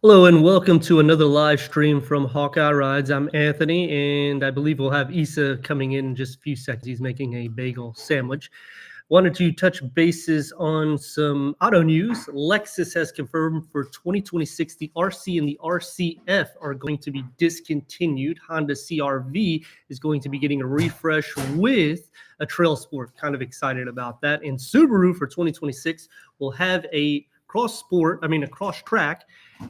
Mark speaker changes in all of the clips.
Speaker 1: Hello and welcome to another live stream from Hawkeye Rides. I'm Anthony, and I believe we'll have Issa coming in just a few seconds. He's making a bagel sandwich. Wanted to touch bases on some auto news. Lexus has confirmed for 2026 the RC and the RCF are going to be discontinued. Honda CR-V is going to be getting a refresh with a Trail Sport. Kind of excited about that. And Subaru for 2026 will have a cross track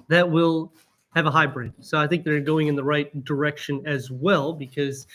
Speaker 1: that will have a hybrid. So I think they're going in the right direction as well because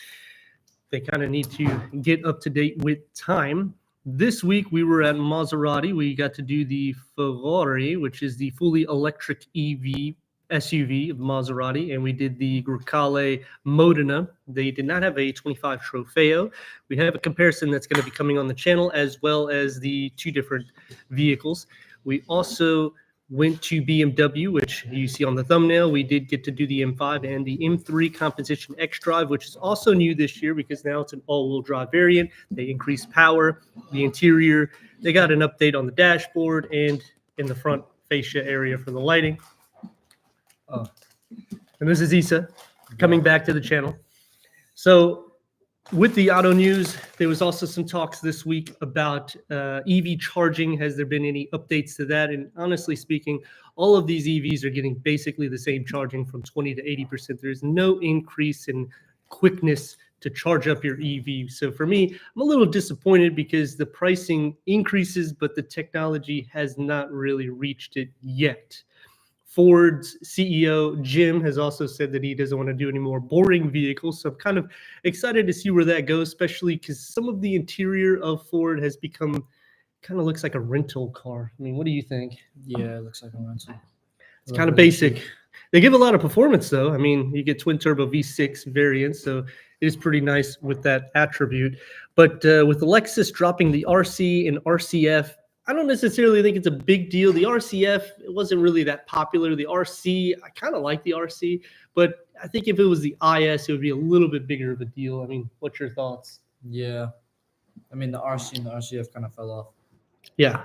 Speaker 1: they kind of need to get up to date with time. This week we were at Maserati. We got to do the Ferrari, which is the fully electric EV SUV of Maserati, and we did the Grecale Modena. They did not have a 25 Trofeo. We have a comparison that's going to be coming on the channel as well as the two different vehicles. We also went to BMW, which you see on the thumbnail. We did get to do the M5 and the M3 Competition X Drive, which is also new this year because now it's an all-wheel drive variant. They increased power, the interior. They got an update on the dashboard and in the front fascia area for the lighting. And this is Issa coming back to the channel. So with the auto news, there was also some talks this week about EV charging. Has there been any updates to that? And honestly speaking, all of these EVs are getting basically the same charging from 20 to 80%. There's no increase in quickness to charge up your EV. So for me, I'm a little disappointed because the pricing increases, but the technology has not really reached it yet. Ford's CEO, Jim, has also said that he doesn't want to do any more boring vehicles. So I'm kind of excited to see where that goes, especially because some of the interior of Ford has become kind of looks like a rental car. I mean, what do you think?
Speaker 2: Yeah, it looks like a rental.
Speaker 1: It's kind of basic. They give a lot of performance, though. I mean, you get twin turbo V6 variants, so it is pretty nice with that attribute. But with the Lexus dropping the RC and RCF, I don't necessarily think it's a big deal. The RCF, it wasn't really that popular. The RC, I kind of like the RC, but I think if it was the IS, it would be a little bit bigger of a deal. I mean, what's your thoughts?
Speaker 2: Yeah. I mean, the RC and the RCF kind of fell off.
Speaker 1: Yeah.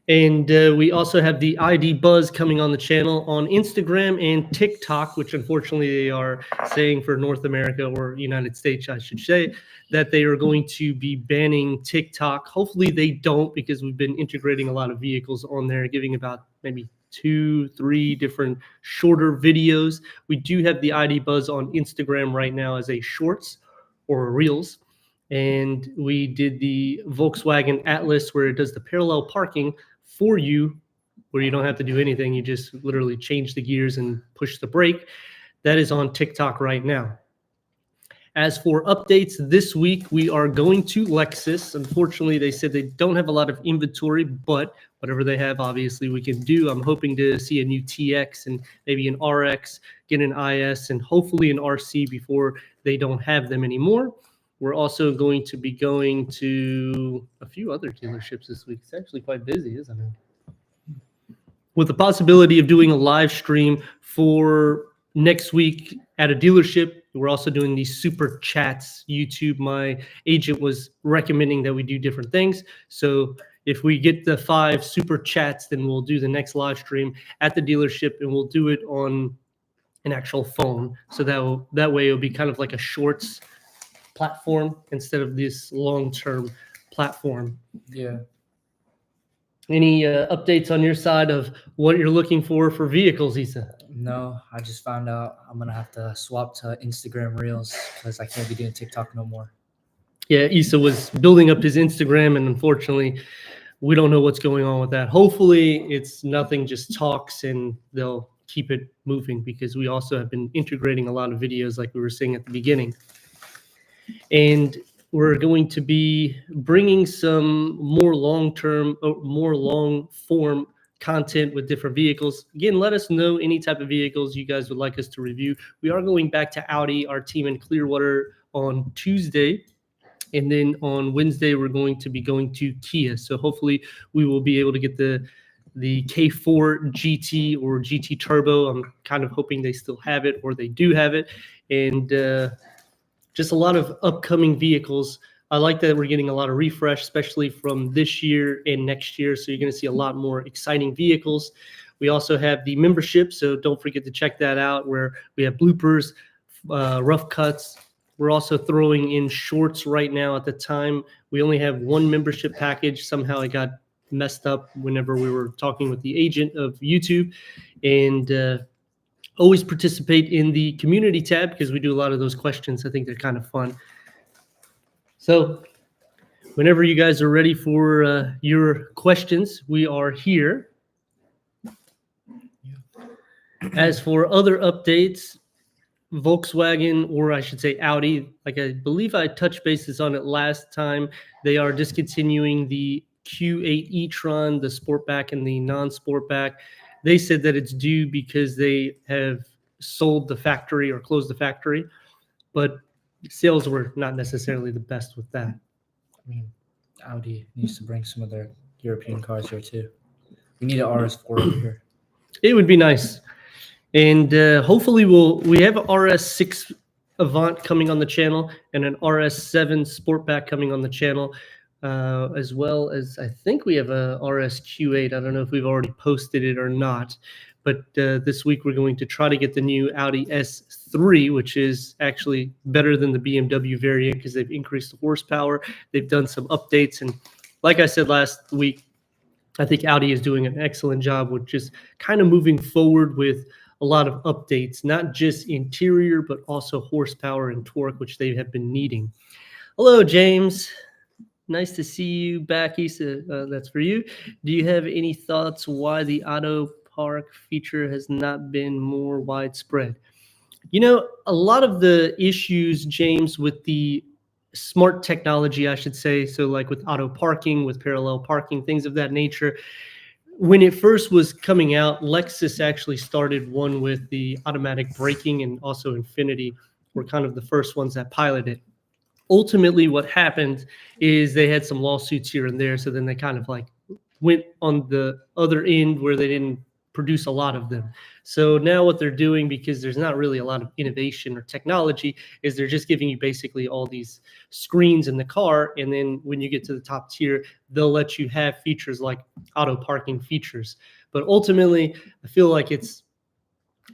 Speaker 1: And we also have the ID Buzz coming on the channel on Instagram and TikTok, which unfortunately they are saying for North America or United States, I should say, that they are going to be banning TikTok. Hopefully they don't, because we've been integrating a lot of vehicles on there, giving about maybe 2-3 different shorter videos. We do have the ID Buzz on Instagram right now as a shorts or reels. And we did the Volkswagen Atlas where it does the parallel parking for you, where you don't have to do anything. You just literally change the gears and push the brake. That is on TikTok right now. As for updates this week, we are going to Lexus. Unfortunately, they said they don't have a lot of inventory, but whatever they have, obviously, we can do. I'm hoping to see a new TX and maybe an RX, get an IS, and hopefully an RC before they don't have them anymore. We're also going to be going to a few other dealerships this week. It's actually quite busy, isn't it? With the possibility of doing a live stream for next week at a dealership. We're also doing these super chats. YouTube, my agent was recommending that we do different things. So if we get the 5 super chats, then we'll do the next live stream at the dealership, and we'll do it on an actual phone. So that way it'll be kind of like a shorts platform instead of this long-term platform.
Speaker 2: Yeah.
Speaker 1: Any updates on your side of what you're looking for vehicles, Issa?
Speaker 2: No, I just found out I'm going to have to swap to Instagram Reels because I can't be doing TikTok no more.
Speaker 1: Yeah, Issa was building up his Instagram, and unfortunately, we don't know what's going on with that. Hopefully, it's nothing, just talks, and they'll keep it moving because we also have been integrating a lot of videos like we were saying at the beginning. And we're going to be bringing some more long-form content with different vehicles. Again, let us know any type of vehicles you guys would like us to review. We are going back to Audi, our team in Clearwater, on Tuesday. And then on Wednesday, we're going to be going to Kia. So hopefully we will be able to get the K4 GT or GT Turbo. I'm kind of hoping they still have it or they do have it. And just a lot of upcoming vehicles. I like that we're getting a lot of refresh, especially from this year and next year. So you're going to see a lot more exciting vehicles. We also have the membership, so don't forget to check that out, where we have bloopers, rough cuts. We're also throwing in shorts right now. At the time, we only have one membership package. Somehow it got messed up whenever we were talking with the agent of YouTube. And always participate in the community tab because we do a lot of those questions. I think they're kind of fun. So whenever you guys are ready for your questions, we are here. As for other updates, Volkswagen, or I should say Audi, like I believe I touched bases on it last time, they are discontinuing the Q8 e-tron, the Sportback and the non-Sportback. They said that it's due because they have sold the factory or closed the factory, but sales were not necessarily the best with that.
Speaker 2: I mean, Audi needs to bring some of their European cars here too. We need an RS4 over here.
Speaker 1: It would be nice. And hopefully we have an RS6 Avant coming on the channel and an RS7 Sportback coming on the channel, as well as I think we have a RS Q8. I don't know if we've already posted it or not, but this week we're going to try to get the new Audi S3, which is actually better than the BMW variant because they've increased the horsepower. They've done some updates. And like I said last week, I think Audi is doing an excellent job with just kind of moving forward with a lot of updates, not just interior, but also horsepower and torque, which they have been needing. Hello, James. Nice to see you back, Issa. That's for you. Do you have any thoughts why the auto park feature has not been more widespread? You know, a lot of the issues, James, with the smart technology, I should say, so like with auto parking, with parallel parking, things of that nature, when it first was coming out, Lexus actually started one with the automatic braking, and also Infiniti were kind of the first ones that piloted. Ultimately, what happened is they had some lawsuits here and there, so then they kind of like went on the other end where they didn't produce a lot of them. So now what they're doing, because there's not really a lot of innovation or technology, is they're just giving you basically all these screens in the car, and then when you get to the top tier, they'll let you have features like auto parking features. But ultimately, I feel like you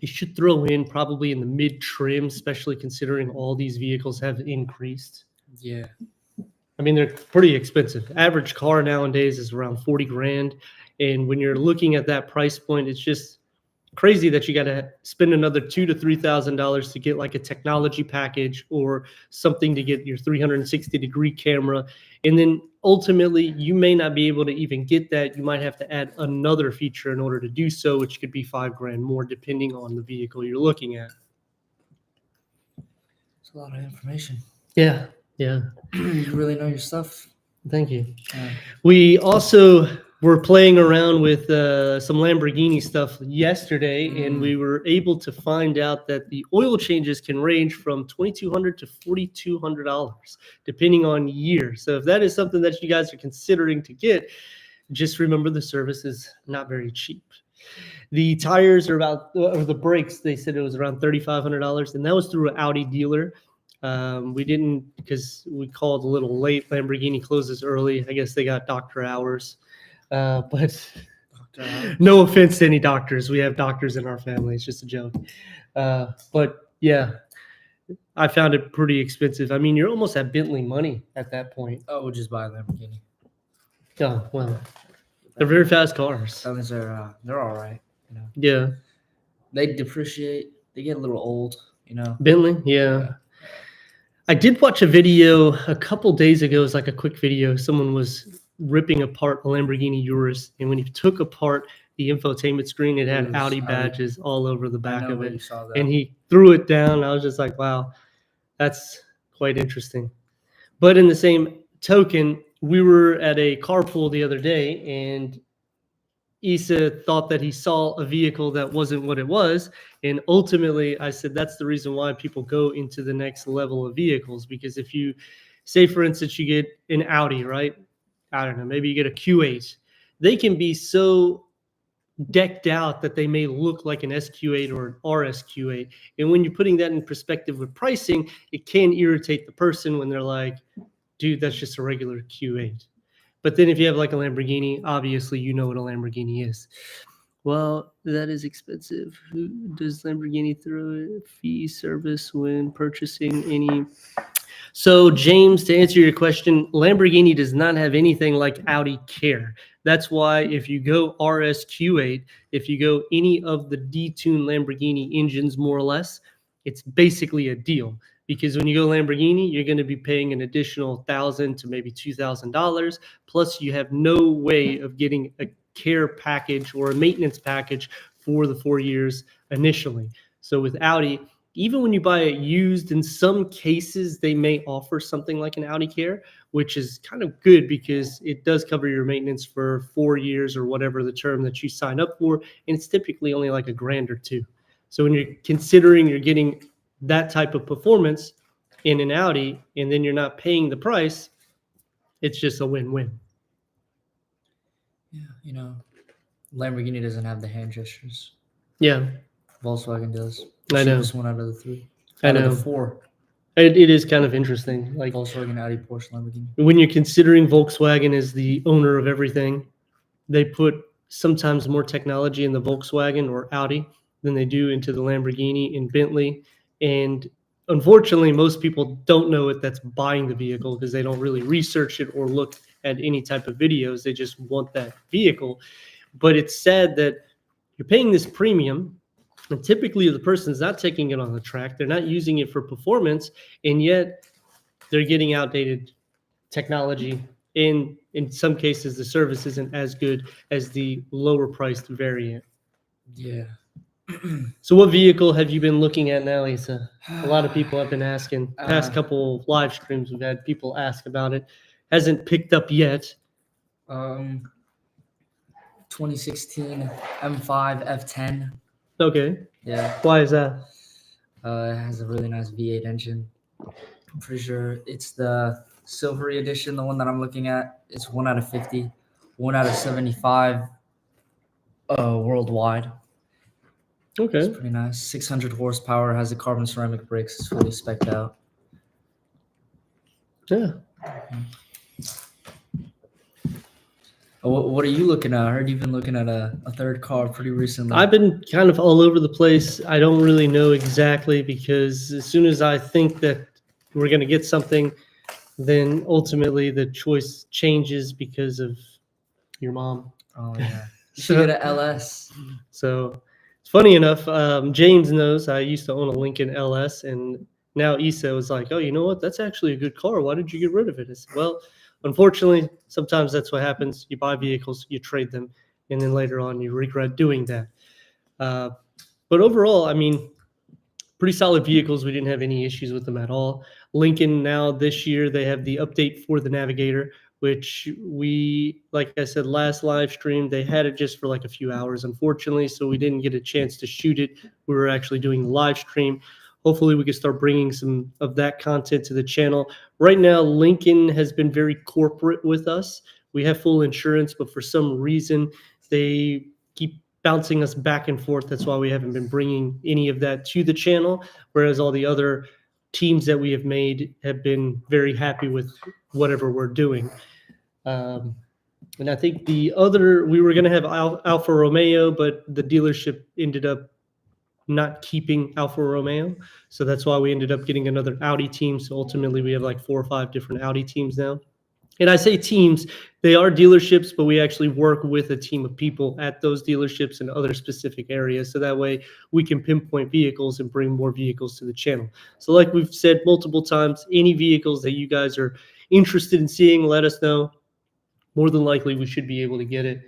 Speaker 1: should throw in probably in the mid trim, especially considering all these vehicles have increased.
Speaker 2: Yeah.
Speaker 1: I mean, they're pretty expensive. Average car nowadays is around 40 grand. And when you're looking at that price point, it's just crazy that you got to spend another $2,000 to $3,000 to get like a technology package or something to get your 360-degree camera. And then ultimately, you may not be able to even get that. You might have to add another feature in order to do so, which could be $5 grand more, depending on the vehicle you're looking at.
Speaker 2: It's a lot of information.
Speaker 1: Yeah, yeah.
Speaker 2: You really know your stuff.
Speaker 1: Thank you. We also were playing around with some Lamborghini stuff yesterday, and we were able to find out that the oil changes can range from $2,200 to $4,200, depending on year. So if that is something that you guys are considering to get, just remember the service is not very cheap. The tires are or the brakes, they said it was around $3,500, and that was through an Audi dealer. We didn't, because we called a little late. Lamborghini closes early. I guess they got doctor hours. But no offense to any doctors. We have doctors in our family. It's just a joke. But yeah, I found it pretty expensive. I mean, you're almost at Bentley money at that point.
Speaker 2: Oh, we'll just buy a Lamborghini.
Speaker 1: Oh, well, they're very fast cars.
Speaker 2: Those are they're all right. You know,
Speaker 1: Yeah.
Speaker 2: they depreciate. They get a little old. You know,
Speaker 1: Bentley, yeah. I did watch a video a couple days ago. It was like a quick video. Someone was ripping apart a Lamborghini Urus, and when he took apart the infotainment screen, it had Audi badges all over the back of it. And he threw it down. I was just like, wow, that's quite interesting. But in the same token, we were at a carpool the other day, and Issa thought that he saw a vehicle that wasn't what it was. And ultimately, I said that's the reason why people go into the next level of vehicles. Because if you say, for instance, you get an Audi, right? I don't know, maybe you get a Q8. They can be so decked out that they may look like an SQ8 or an RSQ8. And when you're putting that in perspective with pricing, it can irritate the person when they're like, dude, that's just a regular Q8. But then if you have like a Lamborghini, obviously you know what a Lamborghini is. Well, that is expensive. Who does Lamborghini throw a fee service when purchasing any? So, James, to answer your question, Lamborghini does not have anything like Audi Care. That's why if you go RSQ8, if you go any of the detuned Lamborghini engines, more or less, it's basically a deal. Because when you go Lamborghini, you're going to be paying an additional $1,000 to maybe $2,000. Plus, you have no way of getting a care package or a maintenance package for the 4 years initially. So with Audi, even when you buy it used, in some cases they may offer something like an Audi Care, which is kind of good because it does cover your maintenance for 4 years or whatever the term that you sign up for, and it's typically only like $1,000 or $2,000. So when you're considering you're getting that type of performance in an Audi, and then you're not paying the price, it's just a win-win.
Speaker 2: Yeah, Lamborghini doesn't have the hand gestures.
Speaker 1: Yeah,
Speaker 2: Volkswagen does.
Speaker 1: I know.
Speaker 2: Cheapest one out of the three.
Speaker 1: I
Speaker 2: Out of
Speaker 1: know.
Speaker 2: the four.
Speaker 1: It is kind of interesting. Like
Speaker 2: Volkswagen, Audi, Porsche, Lamborghini.
Speaker 1: when you're considering Volkswagen as the owner of everything, they put sometimes more technology in the Volkswagen or Audi than they do into the Lamborghini and Bentley. And unfortunately, most people don't know it that's buying the vehicle because they don't really research it or look at any type of videos. They just want that vehicle. But it's sad that you're paying this premium, and typically the person's not taking it on the track. They're not using it for performance, and yet they're getting outdated technology. In some cases, the service isn't as good as the lower priced variant.
Speaker 2: Yeah.
Speaker 1: So what vehicle have you been looking at now, Lisa? A lot of people have been asking. Past couple live streams, we've had people ask about it. Hasn't picked up yet.
Speaker 2: 2016 M5 F10.
Speaker 1: Okay.
Speaker 2: Yeah.
Speaker 1: Why is that?
Speaker 2: It has a really nice V8 engine. I'm pretty sure it's the silvery edition, the one that I'm looking at. It's 1 out of 50, 1 out of 75 worldwide.
Speaker 1: Okay.
Speaker 2: It's pretty nice. 600 horsepower, has the carbon ceramic brakes. It's fully spec'd out.
Speaker 1: Yeah.
Speaker 2: What are you looking at? I heard you've been looking at a third car pretty recently.
Speaker 1: I've been kind of all over the place. I don't really know exactly because as soon as I think that we're going to get something, then ultimately the choice changes because of your mom.
Speaker 2: Oh, yeah. You should get a LS.
Speaker 1: So it's funny enough, James knows I used to own a Lincoln LS, and now Issa was like, oh, you know what? That's actually a good car. Why did you get rid of it? I said, well, unfortunately, sometimes that's what happens. You buy vehicles, you trade them, and then later on you regret doing that. But overall, I mean, pretty solid vehicles. We didn't have any issues with them at all. Lincoln now this year, they have the update for the Navigator, which we, like I said, last live stream, they had it just for like a few hours, unfortunately, so we didn't get a chance to shoot it. We were actually doing the live stream. Hopefully we can start bringing some of that content to the channel. Right now, Lincoln has been very corporate with us. We have full insurance, but for some reason, they keep bouncing us back and forth. That's why we haven't been bringing any of that to the channel, whereas all the other teams that we have made have been very happy with whatever we're doing. And I think we were going to have Alfa Romeo, but the dealership ended up not keeping Alfa Romeo. So that's why we ended up getting another Audi team. So ultimately we have like 4 or 5 different Audi teams now. And I say teams, they are dealerships, but we actually work with a team of people at those dealerships and other specific areas. So that way we can pinpoint vehicles and bring more vehicles to the channel. So like we've said multiple times, any vehicles that you guys are interested in seeing, let us know. More than likely we should be able to get it.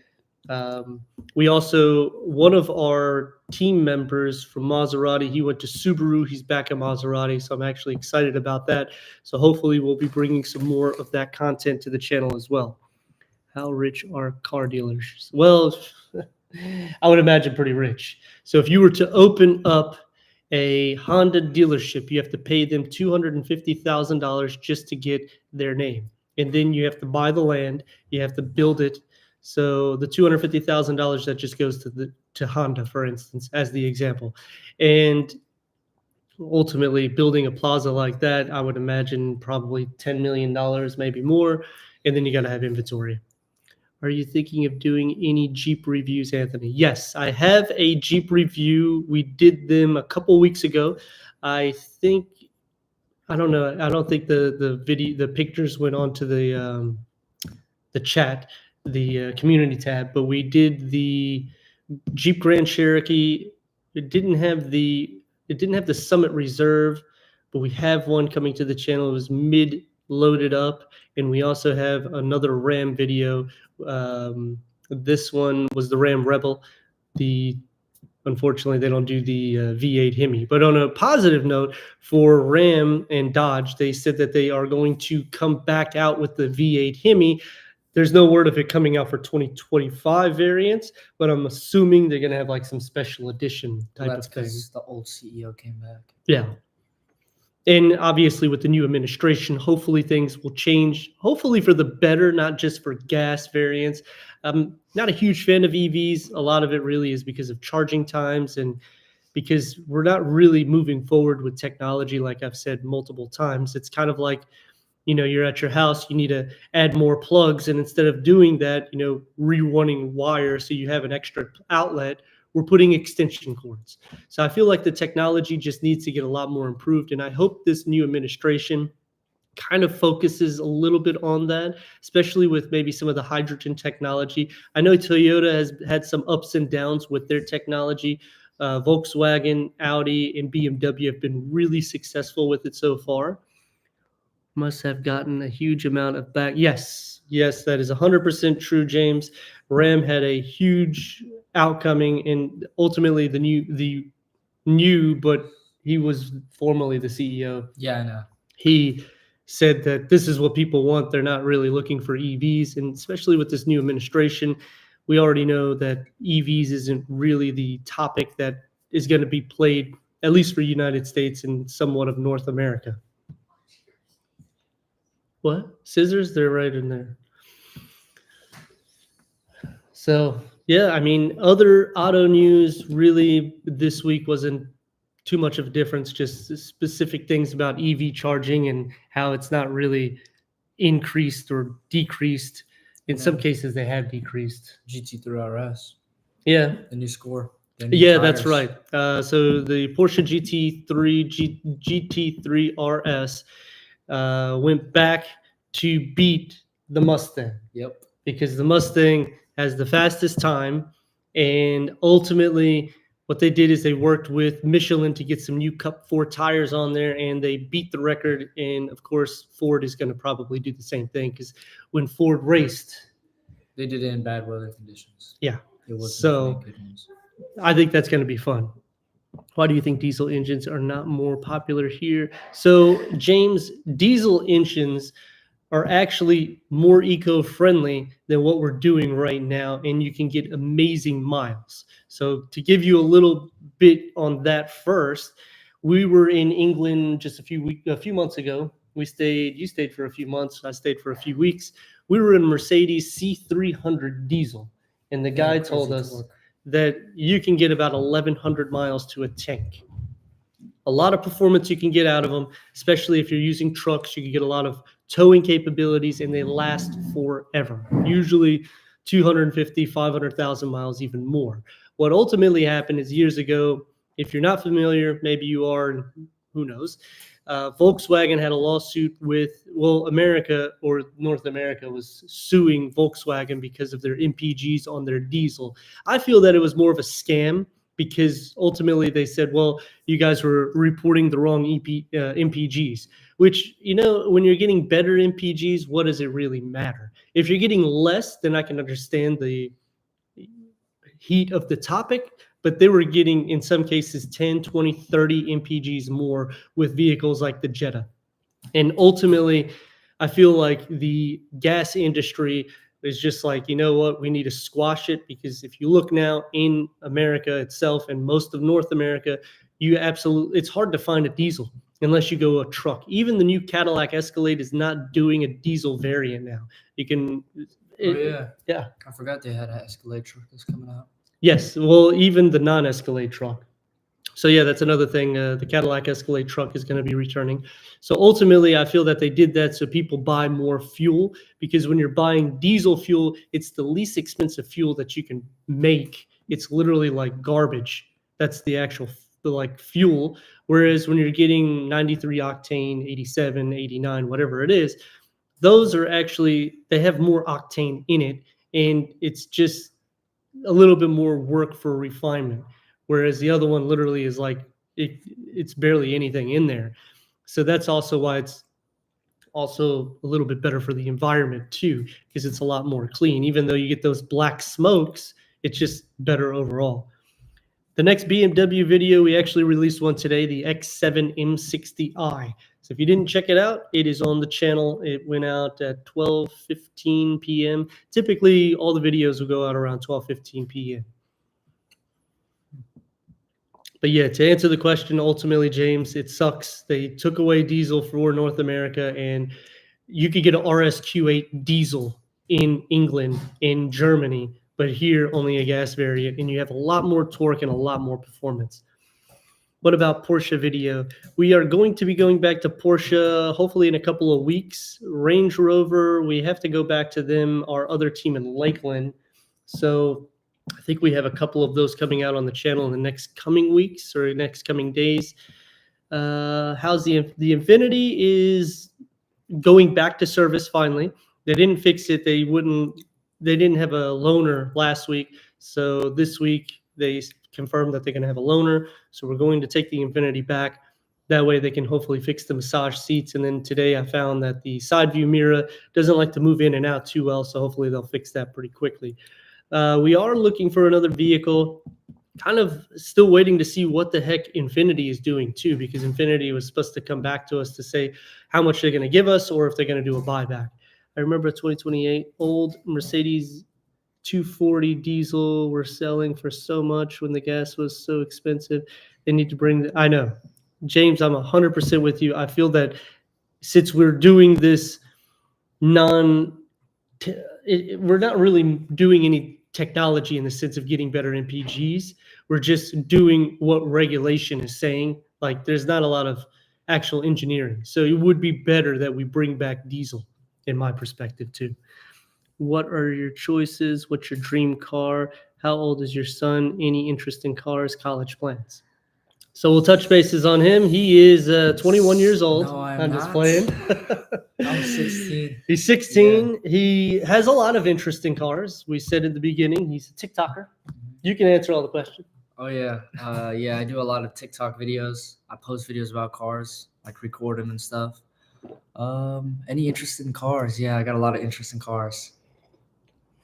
Speaker 1: We also, one of our team members from Maserati, he went to Subaru. He's back at Maserati, so I'm actually excited about that. So hopefully we'll be bringing some more of that content to the channel as well. How rich are car dealers? Well, I would imagine pretty rich. So if you were to open up a Honda dealership, you have to pay them $250,000 just to get their name. And then you have to buy the land, you have to build it. So the $250,000 that just goes to Honda, for instance, as the example. And ultimately building a plaza like that, I would imagine probably $10 million, maybe more. And then you got to have inventory. Are you thinking of doing any Jeep reviews, Anthony? Yes, I have a Jeep review. We did them a couple weeks ago. I think I don't know. I don't think the pictures went on to the chat, the community tab, but we did the Jeep Grand Cherokee. It didn't have the Summit Reserve, but we have one coming to the channel. It was mid loaded up, and we also have another Ram video. This one was the Ram Rebel. Unfortunately, they don't do the V8 Hemi. But on a positive note, for Ram and Dodge, they said that they are going to come back out with the V8 Hemi. There's no word of it coming out for 2025 variants, but I'm assuming they're going to have like some special edition type
Speaker 2: That's
Speaker 1: of thing.
Speaker 2: because the old CEO came back.
Speaker 1: Yeah. And obviously, with the new administration, hopefully things will change, hopefully for the better, not just for gas variants. I'm not a huge fan of EVs. A lot of it really is because of charging times and because we're not really moving forward with technology, like I've said multiple times. It's kind of like, you're at your house, you need to add more plugs. And instead of doing that, rerunning wire so you have an extra outlet, we're putting extension cords. So I feel like the technology just needs to get a lot more improved. And I hope this new administration kind of focuses a little bit on that, especially with maybe some of the hydrogen technology. I know Toyota has had some ups and downs with their technology. Volkswagen, Audi, and BMW have been really successful with it so far. Must have gotten a huge amount of back. Yes, that is 100% true, James. Ram had a huge outcoming, and ultimately the new, but he was formerly the CEO.
Speaker 2: Yeah, I know.
Speaker 1: He said that this is what people want. They're not really looking for EVs, and especially with this new administration, we already know that EVs isn't really the topic that is going to be played, at least for United States and somewhat of North America. What? Scissors? They're right in there. So, yeah, I mean, other auto news really this week wasn't too much of a difference, just specific things about EV charging and how it's not really increased or decreased. In some cases, they have decreased.
Speaker 2: GT3 RS.
Speaker 1: Yeah.
Speaker 2: The new score.
Speaker 1: Yeah, that's right. So the Porsche GT3 RS went back to beat the Mustang.
Speaker 2: Yep.
Speaker 1: Because the Mustang has the fastest time, and ultimately what they did is they worked with Michelin to get some new Cup 4 tires on there, and they beat the record. And of course, Ford is going to probably do the same thing, because when Ford raced,
Speaker 2: they did it in bad weather conditions.
Speaker 1: Yeah.
Speaker 2: It wasn't
Speaker 1: So
Speaker 2: good ones.
Speaker 1: I think that's going to be fun. Why do you think diesel engines are not more popular here? So, James, diesel engines are actually more eco-friendly than what we're doing right now, and you can get amazing miles. So to give you a little bit on that first, we were in England just a few months ago. You stayed for a few months, I stayed for a few weeks. We were in Mercedes C300 diesel, and the guy told us that you can get about 1,100 miles to a tank. A lot of performance you can get out of them, especially if you're using trucks. You can get a lot of towing capabilities, and they last forever, usually 250, 500,000 miles, even more. What ultimately happened is years ago, if you're not familiar, maybe you are, and who knows, Volkswagen had a lawsuit with, America, or North America was suing Volkswagen because of their MPGs on their diesel. I feel that it was more of a scam, because ultimately they said, well, you guys were reporting the wrong MPGs, which, when you're getting better MPGs, what does it really matter? If you're getting less, then I can understand the heat of the topic, but they were getting, in some cases, 10, 20, 30 MPGs more with vehicles like the Jetta. And ultimately, I feel like the gas industry is just like, you know what, we need to squash it, because if you look now in America itself and most of North America, it's hard to find a diesel unless you go a truck. Even the new Cadillac Escalade is not doing a diesel variant now. You can. Yeah.
Speaker 2: I forgot they had an Escalade truck that's coming out.
Speaker 1: Yes. Well, even the non-Escalade truck. So yeah, that's another thing. The Cadillac Escalade truck is going to be returning. So ultimately, I feel that they did that so people buy more fuel, because when you're buying diesel fuel, it's the least expensive fuel that you can make. It's literally like garbage. That's the actual like fuel. Whereas when you're getting 93 octane, 87, 89, whatever it is, those are actually, they have more octane in it, and it's just a little bit more work for refinement. Whereas the other one literally is like it's barely anything in there. So that's also why it's also a little bit better for the environment too, because it's a lot more clean. Even though you get those black smokes, it's just better overall. The next BMW video, we actually released one today, the X7 M60i. So if you didn't check it out, it is on the channel. It went out at 12:15 p.m. Typically, all the videos will go out around 12:15 p.m. But yeah, to answer the question, ultimately, James, it sucks. They took away diesel for North America, and you could get an RSQ8 diesel in England, in Germany, but here only a gas variant, and you have a lot more torque and a lot more performance. What about Porsche video? We are going to be going back to Porsche hopefully in a couple of weeks. Range Rover, we have to go back to them, our other team in Lakeland. So I think we have a couple of those coming out on the channel in the next coming weeks or next coming days. How's the Infiniti is going back to service finally. They didn't fix it. They didn't have a loaner last week. So this week they confirmed that they're going to have a loaner. So we're going to take the Infiniti back. That way they can hopefully fix the massage seats. And then today I found that the side view mirror doesn't like to move in and out too well. So hopefully they'll fix that pretty quickly. We are looking for another vehicle. Kind of still waiting to see what the heck Infiniti is doing too, because Infiniti was supposed to come back to us to say how much they're going to give us or if they're going to do a buyback. I remember 2028 old Mercedes 240 diesel were selling for so much when the gas was so expensive. They need to bring I know, James, I'm 100% with you. I feel that since we're doing this we're not really doing any technology in the sense of getting better MPGs. We're just doing what regulation is saying. Like there's not a lot of actual engineering. So it would be better that we bring back diesel, in my perspective too. What are your choices? What's your dream car? How old is your son? Any interest in cars? College plans? So we'll touch bases on him. He is 21 years old.
Speaker 2: No,
Speaker 1: I'm just
Speaker 2: not.
Speaker 1: playing.
Speaker 2: I'm 16.
Speaker 1: He's 16. Yeah. He has a lot of interest in cars. We said in the beginning, he's a TikToker. You can answer all the questions.
Speaker 2: Oh, yeah. Yeah, I do a lot of TikTok videos. I post videos about cars, like record them and stuff. Any interest in cars? Yeah, I got a lot of interest in cars.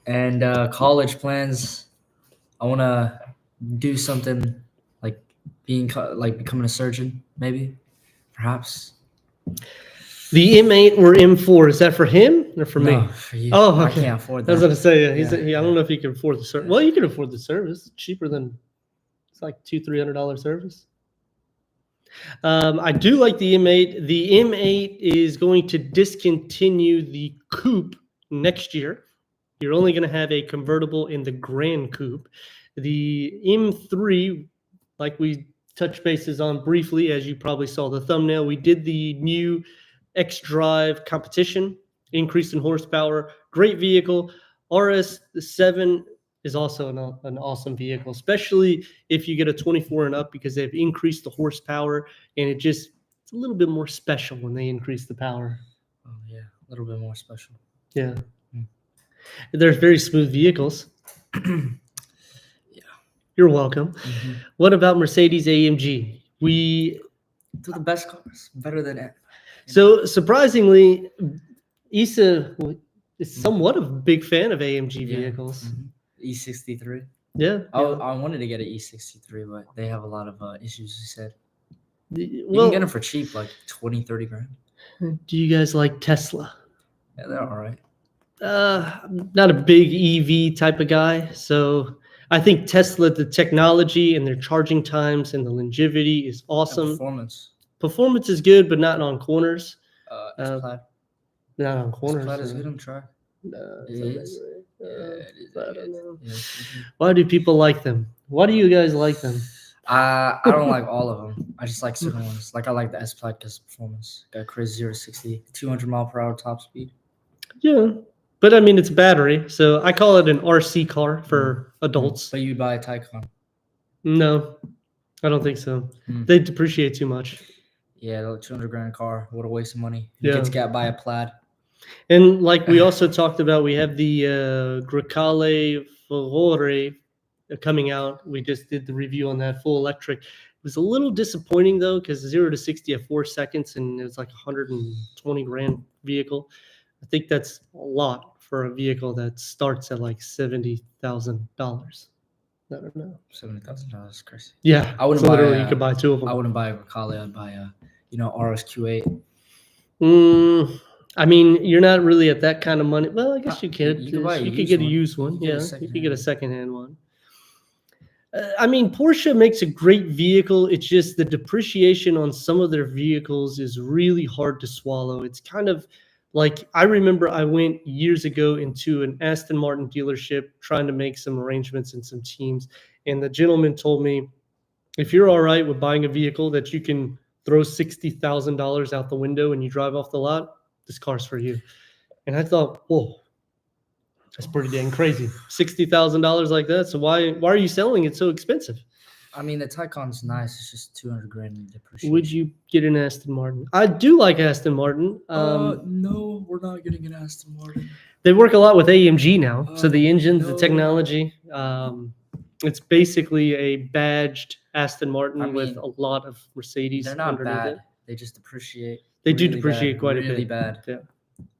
Speaker 2: And college plans, I want to do something like becoming a surgeon, maybe, perhaps.
Speaker 1: The M8 or M4, is that for him or for me?
Speaker 2: For you.
Speaker 1: Oh, okay.
Speaker 2: I can't afford that.
Speaker 1: I was going to say, I don't know if he can afford the service. Well, you can afford the service. It's cheaper than, it's like $200-$300 service. I do like the M8. The M8 is going to discontinue the coupe next year. You're only going to have a convertible in the Grand Coupe. The M3, like we touched bases on briefly, as you probably saw the thumbnail, we did the new X-Drive competition, increase in horsepower, great vehicle. RS7 is also an awesome vehicle, especially if you get a 24 and up, because they've increased the horsepower, and it's a little bit more special when they increase the power.
Speaker 2: Oh, yeah, a little bit more special.
Speaker 1: Yeah. They're very smooth vehicles.
Speaker 2: Yeah.
Speaker 1: You're welcome.
Speaker 2: Mm-hmm.
Speaker 1: What about Mercedes AMG?
Speaker 2: They're the best cars, better than it.
Speaker 1: So surprisingly, Issa is somewhat of a big fan of AMG vehicles.
Speaker 2: Mm-hmm. E63.
Speaker 1: Yeah.
Speaker 2: I wanted to get an E63, but they have a lot of issues, he said. You
Speaker 1: Well,
Speaker 2: can get them for cheap, like 20, 30 grand.
Speaker 1: Do you guys like Tesla?
Speaker 2: Yeah, they're all right.
Speaker 1: I'm not a big EV type of guy, so I think Tesla, the technology and their charging times and the longevity is awesome.
Speaker 2: And
Speaker 1: Performance is good, but not on corners.
Speaker 2: Plaid.
Speaker 1: Not on corners.
Speaker 2: Plaid is good on track.
Speaker 1: No,
Speaker 2: It is.
Speaker 1: I don't know.
Speaker 2: Yeah.
Speaker 1: Why do people like them? Why do you guys like them?
Speaker 2: I don't like all of them. I just like certain ones. Like I like the S Plaid because of performance. Got crazy 0 to 60, 200 mile per hour top speed.
Speaker 1: Yeah, but I mean it's battery, so I call it an RC car for adults.
Speaker 2: But you buy a Taycan.
Speaker 1: No, I don't think so.
Speaker 2: Hmm.
Speaker 1: They depreciate too much.
Speaker 2: Yeah, the 200 grand car. What a waste of money. You
Speaker 1: Yeah.
Speaker 2: get to get by a Plaid.
Speaker 1: And like we also talked about, we have the Grecale Furore coming out. We just did the review on that full electric. It was a little disappointing though, because 0 to 60 at 4 seconds, and it was like 120 grand vehicle. I think that's a lot for a vehicle that starts at like $70,000. I don't know.
Speaker 2: $70,000, crazy.
Speaker 1: Yeah,
Speaker 2: I wouldn't
Speaker 1: so
Speaker 2: buy.
Speaker 1: literally you could buy two of them.
Speaker 2: I wouldn't buy a Recale. I'd buy a, RSQ8.
Speaker 1: I mean, you're not really at that kind of money. Well, I guess you could.
Speaker 2: You could buy a
Speaker 1: You could
Speaker 2: used
Speaker 1: get a
Speaker 2: one.
Speaker 1: used one.
Speaker 2: You could get a
Speaker 1: Yeah, you could get a
Speaker 2: secondhand.
Speaker 1: secondhand one. I mean, Porsche makes a great vehicle. It's just the depreciation on some of their vehicles is really hard to swallow. It's kind of like I remember I went years ago into an Aston Martin dealership trying to make some arrangements and some teams. And the gentleman told me, if you're all right with buying a vehicle that you can throw $60,000 out the window and you drive off the lot, this car's for you. And I thought, whoa, that's pretty dang crazy. $60,000 like that. So why are you selling it so expensive?
Speaker 2: I mean, the Taycan's nice. It's just 200 grand in depreciation.
Speaker 1: Would you get an Aston Martin? I do like Aston Martin.
Speaker 2: No, we're not getting an Aston Martin.
Speaker 1: They work a lot with AMG now. So the engines, the
Speaker 2: no.
Speaker 1: technology, it's basically a badged Aston Martin
Speaker 2: I mean,
Speaker 1: with a lot of Mercedes.
Speaker 2: They're not
Speaker 1: underneath
Speaker 2: bad.
Speaker 1: it.
Speaker 2: They just depreciate.
Speaker 1: They do
Speaker 2: really
Speaker 1: depreciate
Speaker 2: bad,
Speaker 1: quite a
Speaker 2: really
Speaker 1: bit.
Speaker 2: bad.
Speaker 1: Yeah.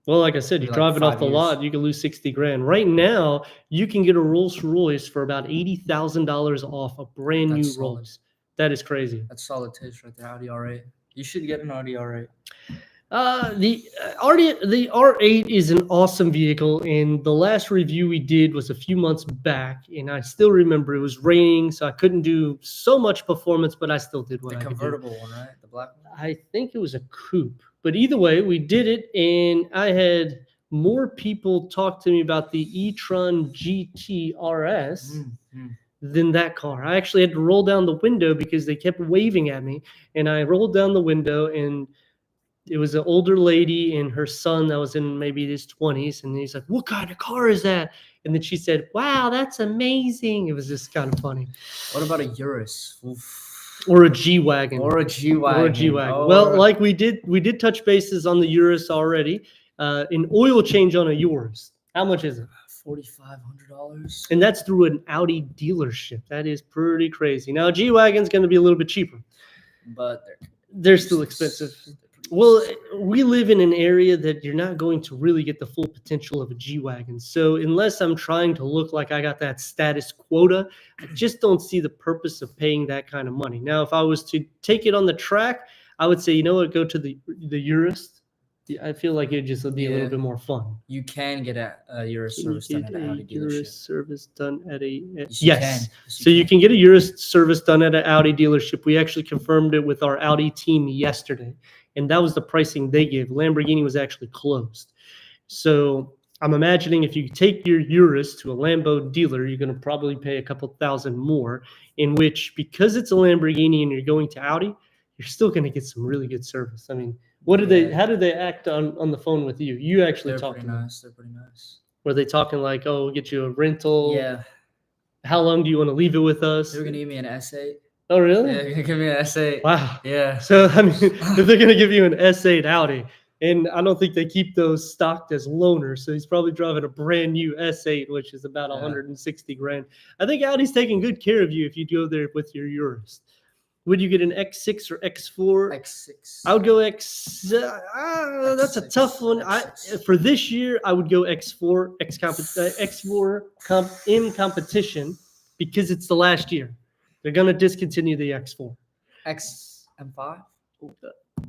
Speaker 1: Well, like I said, you
Speaker 2: Maybe
Speaker 1: drive
Speaker 2: like
Speaker 1: it off
Speaker 2: 5
Speaker 1: the
Speaker 2: years.
Speaker 1: lot, you can lose 60 grand. Right now, you can get a Rolls Royce for about $80,000 off a brand new
Speaker 2: That's solid.
Speaker 1: Rolls. That is crazy.
Speaker 2: That's solid taste right there. Audi R8. You should get an Audi R8.
Speaker 1: The R8 is an awesome vehicle, and the last review we did was a few months back, and I still remember it was raining, so I couldn't do so much performance, but I still did what
Speaker 2: The
Speaker 1: I could do.
Speaker 2: convertible one, right? The black one.
Speaker 1: I think it was a coupe, but either way, we did it, and I had more people talk to me about the e-tron GT RS than that car. I actually had to roll down the window because they kept waving at me, and I rolled down the window, and it was an older lady and her son that was in maybe his 20s, and he's like, "What kind of car is that?" And then she said, "Wow, that's amazing." It was just kind of funny.
Speaker 2: What about a Urus?
Speaker 1: Or a G-Wagon.
Speaker 2: Or a G-Wagon.
Speaker 1: Or a G-Wagon.
Speaker 2: Or
Speaker 1: Well, like we did touch bases on the Urus already. An oil change on a Urus. How much is it?
Speaker 2: $4,500.
Speaker 1: And that's through an Audi dealership. That is pretty crazy. Now, a G-Wagon's going to be a little bit cheaper.
Speaker 2: But
Speaker 1: they're still expensive. Well, we live in an area that you're not going to really get the full potential of a G-Wagon. So unless I'm trying to look like I got that status quota, I just don't see the purpose of paying that kind of money. Now, if I was to take it on the track, I would say, you know what, go to the Urus. I feel like it'd just be a little bit more fun.
Speaker 2: You can get a Urus service done at an Audi dealership.
Speaker 1: Urus service done at a
Speaker 2: yes.
Speaker 1: So you can get a Urus service done at an Audi dealership. We actually confirmed it with our Audi team yesterday, and that was the pricing they gave. Lamborghini was actually closed. So I'm imagining if you take your Urus to a Lambo dealer, you're going to probably pay a couple thousand more, in which, because it's a Lamborghini and you're going to Audi, you're still going to get some really good service. I mean, how did they act on the phone with you? You actually talked to them.
Speaker 2: They're pretty nice.
Speaker 1: Were they talking like, "Oh, we'll get you a rental"?
Speaker 2: Yeah.
Speaker 1: How long do you want to leave it with us?
Speaker 2: They were gonna give me an S8.
Speaker 1: Oh, really?
Speaker 2: Yeah, they're gonna give me an S8.
Speaker 1: Wow.
Speaker 2: Yeah.
Speaker 1: So I mean, if they're gonna give you an S8 Audi, and I don't think they keep those stocked as loaners, so he's probably driving a brand new S8, which is about 160 grand. I think Audi's taking good care of you if you go there with your Urus. Would you get an X6 or X4?
Speaker 2: X6.
Speaker 1: I would go X. That's a tough one. For this year, I would go X4, in competition, because it's the last year. They're gonna discontinue the X4.
Speaker 2: M5.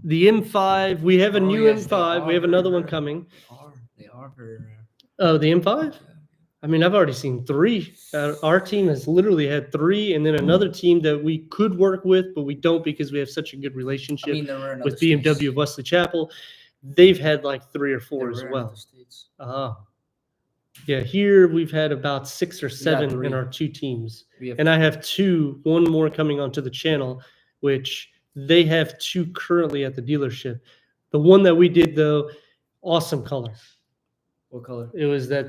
Speaker 1: The M5. We have a new M5. We have another one coming.
Speaker 2: They are very rare.
Speaker 1: Oh, the M5. I mean, I've already seen 3. Our team has literally had 3, and then another team that we could work with, but we don't because we have such a good relationship with BMW of Wesley Chapel. They've had like 3 or 4 as well. Yeah, here we've had about 6 or
Speaker 2: got
Speaker 1: 7
Speaker 2: 3.
Speaker 1: in our 2 teams.
Speaker 2: We have
Speaker 1: And I have 2, one more coming onto the channel, which they have 2 currently at the dealership. The one that we did though, awesome color.
Speaker 2: what color?
Speaker 1: It was that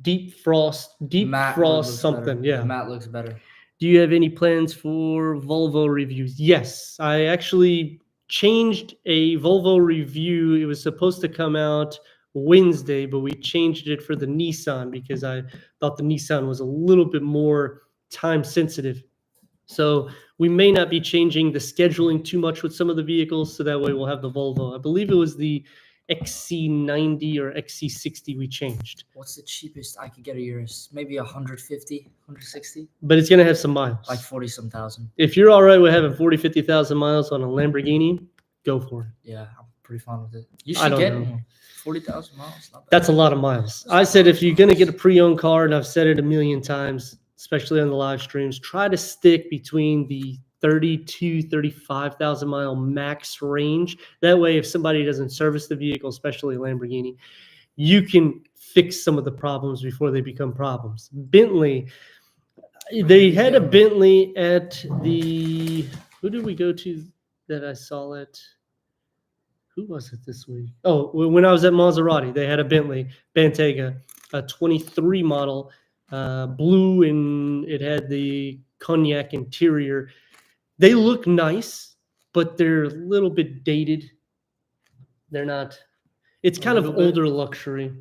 Speaker 1: deep frost
Speaker 2: Matte would looks
Speaker 1: something.
Speaker 2: better.
Speaker 1: Yeah.
Speaker 2: The matte looks better.
Speaker 1: Do you have any plans for Volvo reviews? Yes, I actually changed a Volvo review. It was supposed to come out Wednesday, but we changed it for the Nissan because I thought the Nissan was a little bit more time sensitive. So we may not be changing the scheduling too much with some of the vehicles, so that way we'll have the Volvo. I believe it was the XC90 or XC60 we changed,
Speaker 2: What's the cheapest I could get a yours? Maybe 150, 160,
Speaker 1: but it's going to have some miles.
Speaker 2: like 40 some thousand.
Speaker 1: If you're all right with having 40, 50,000 miles on a Lamborghini, go for it.
Speaker 2: Yeah, I'm pretty fond with it. You
Speaker 1: I
Speaker 2: should
Speaker 1: don't
Speaker 2: get
Speaker 1: know.
Speaker 2: 40,000 miles. Not bad.
Speaker 1: That's a lot of miles. I said if you're going to get a pre-owned car, and I've said it a million times, especially on the live streams, try to stick between the 32, 35,000 mile max range. That way, if somebody doesn't service the vehicle, especially a Lamborghini, you can fix some of the problems before they become problems. Bentley, they had a Bentley at the, who did we go to that I saw it? Who was it this week? Oh, when I was at Maserati, they had a Bentley Bentayga, a 23 model, blue, and it had the cognac interior. They look nice, but they're a little bit dated. They're not. It's kind of
Speaker 2: little bit?
Speaker 1: older luxury.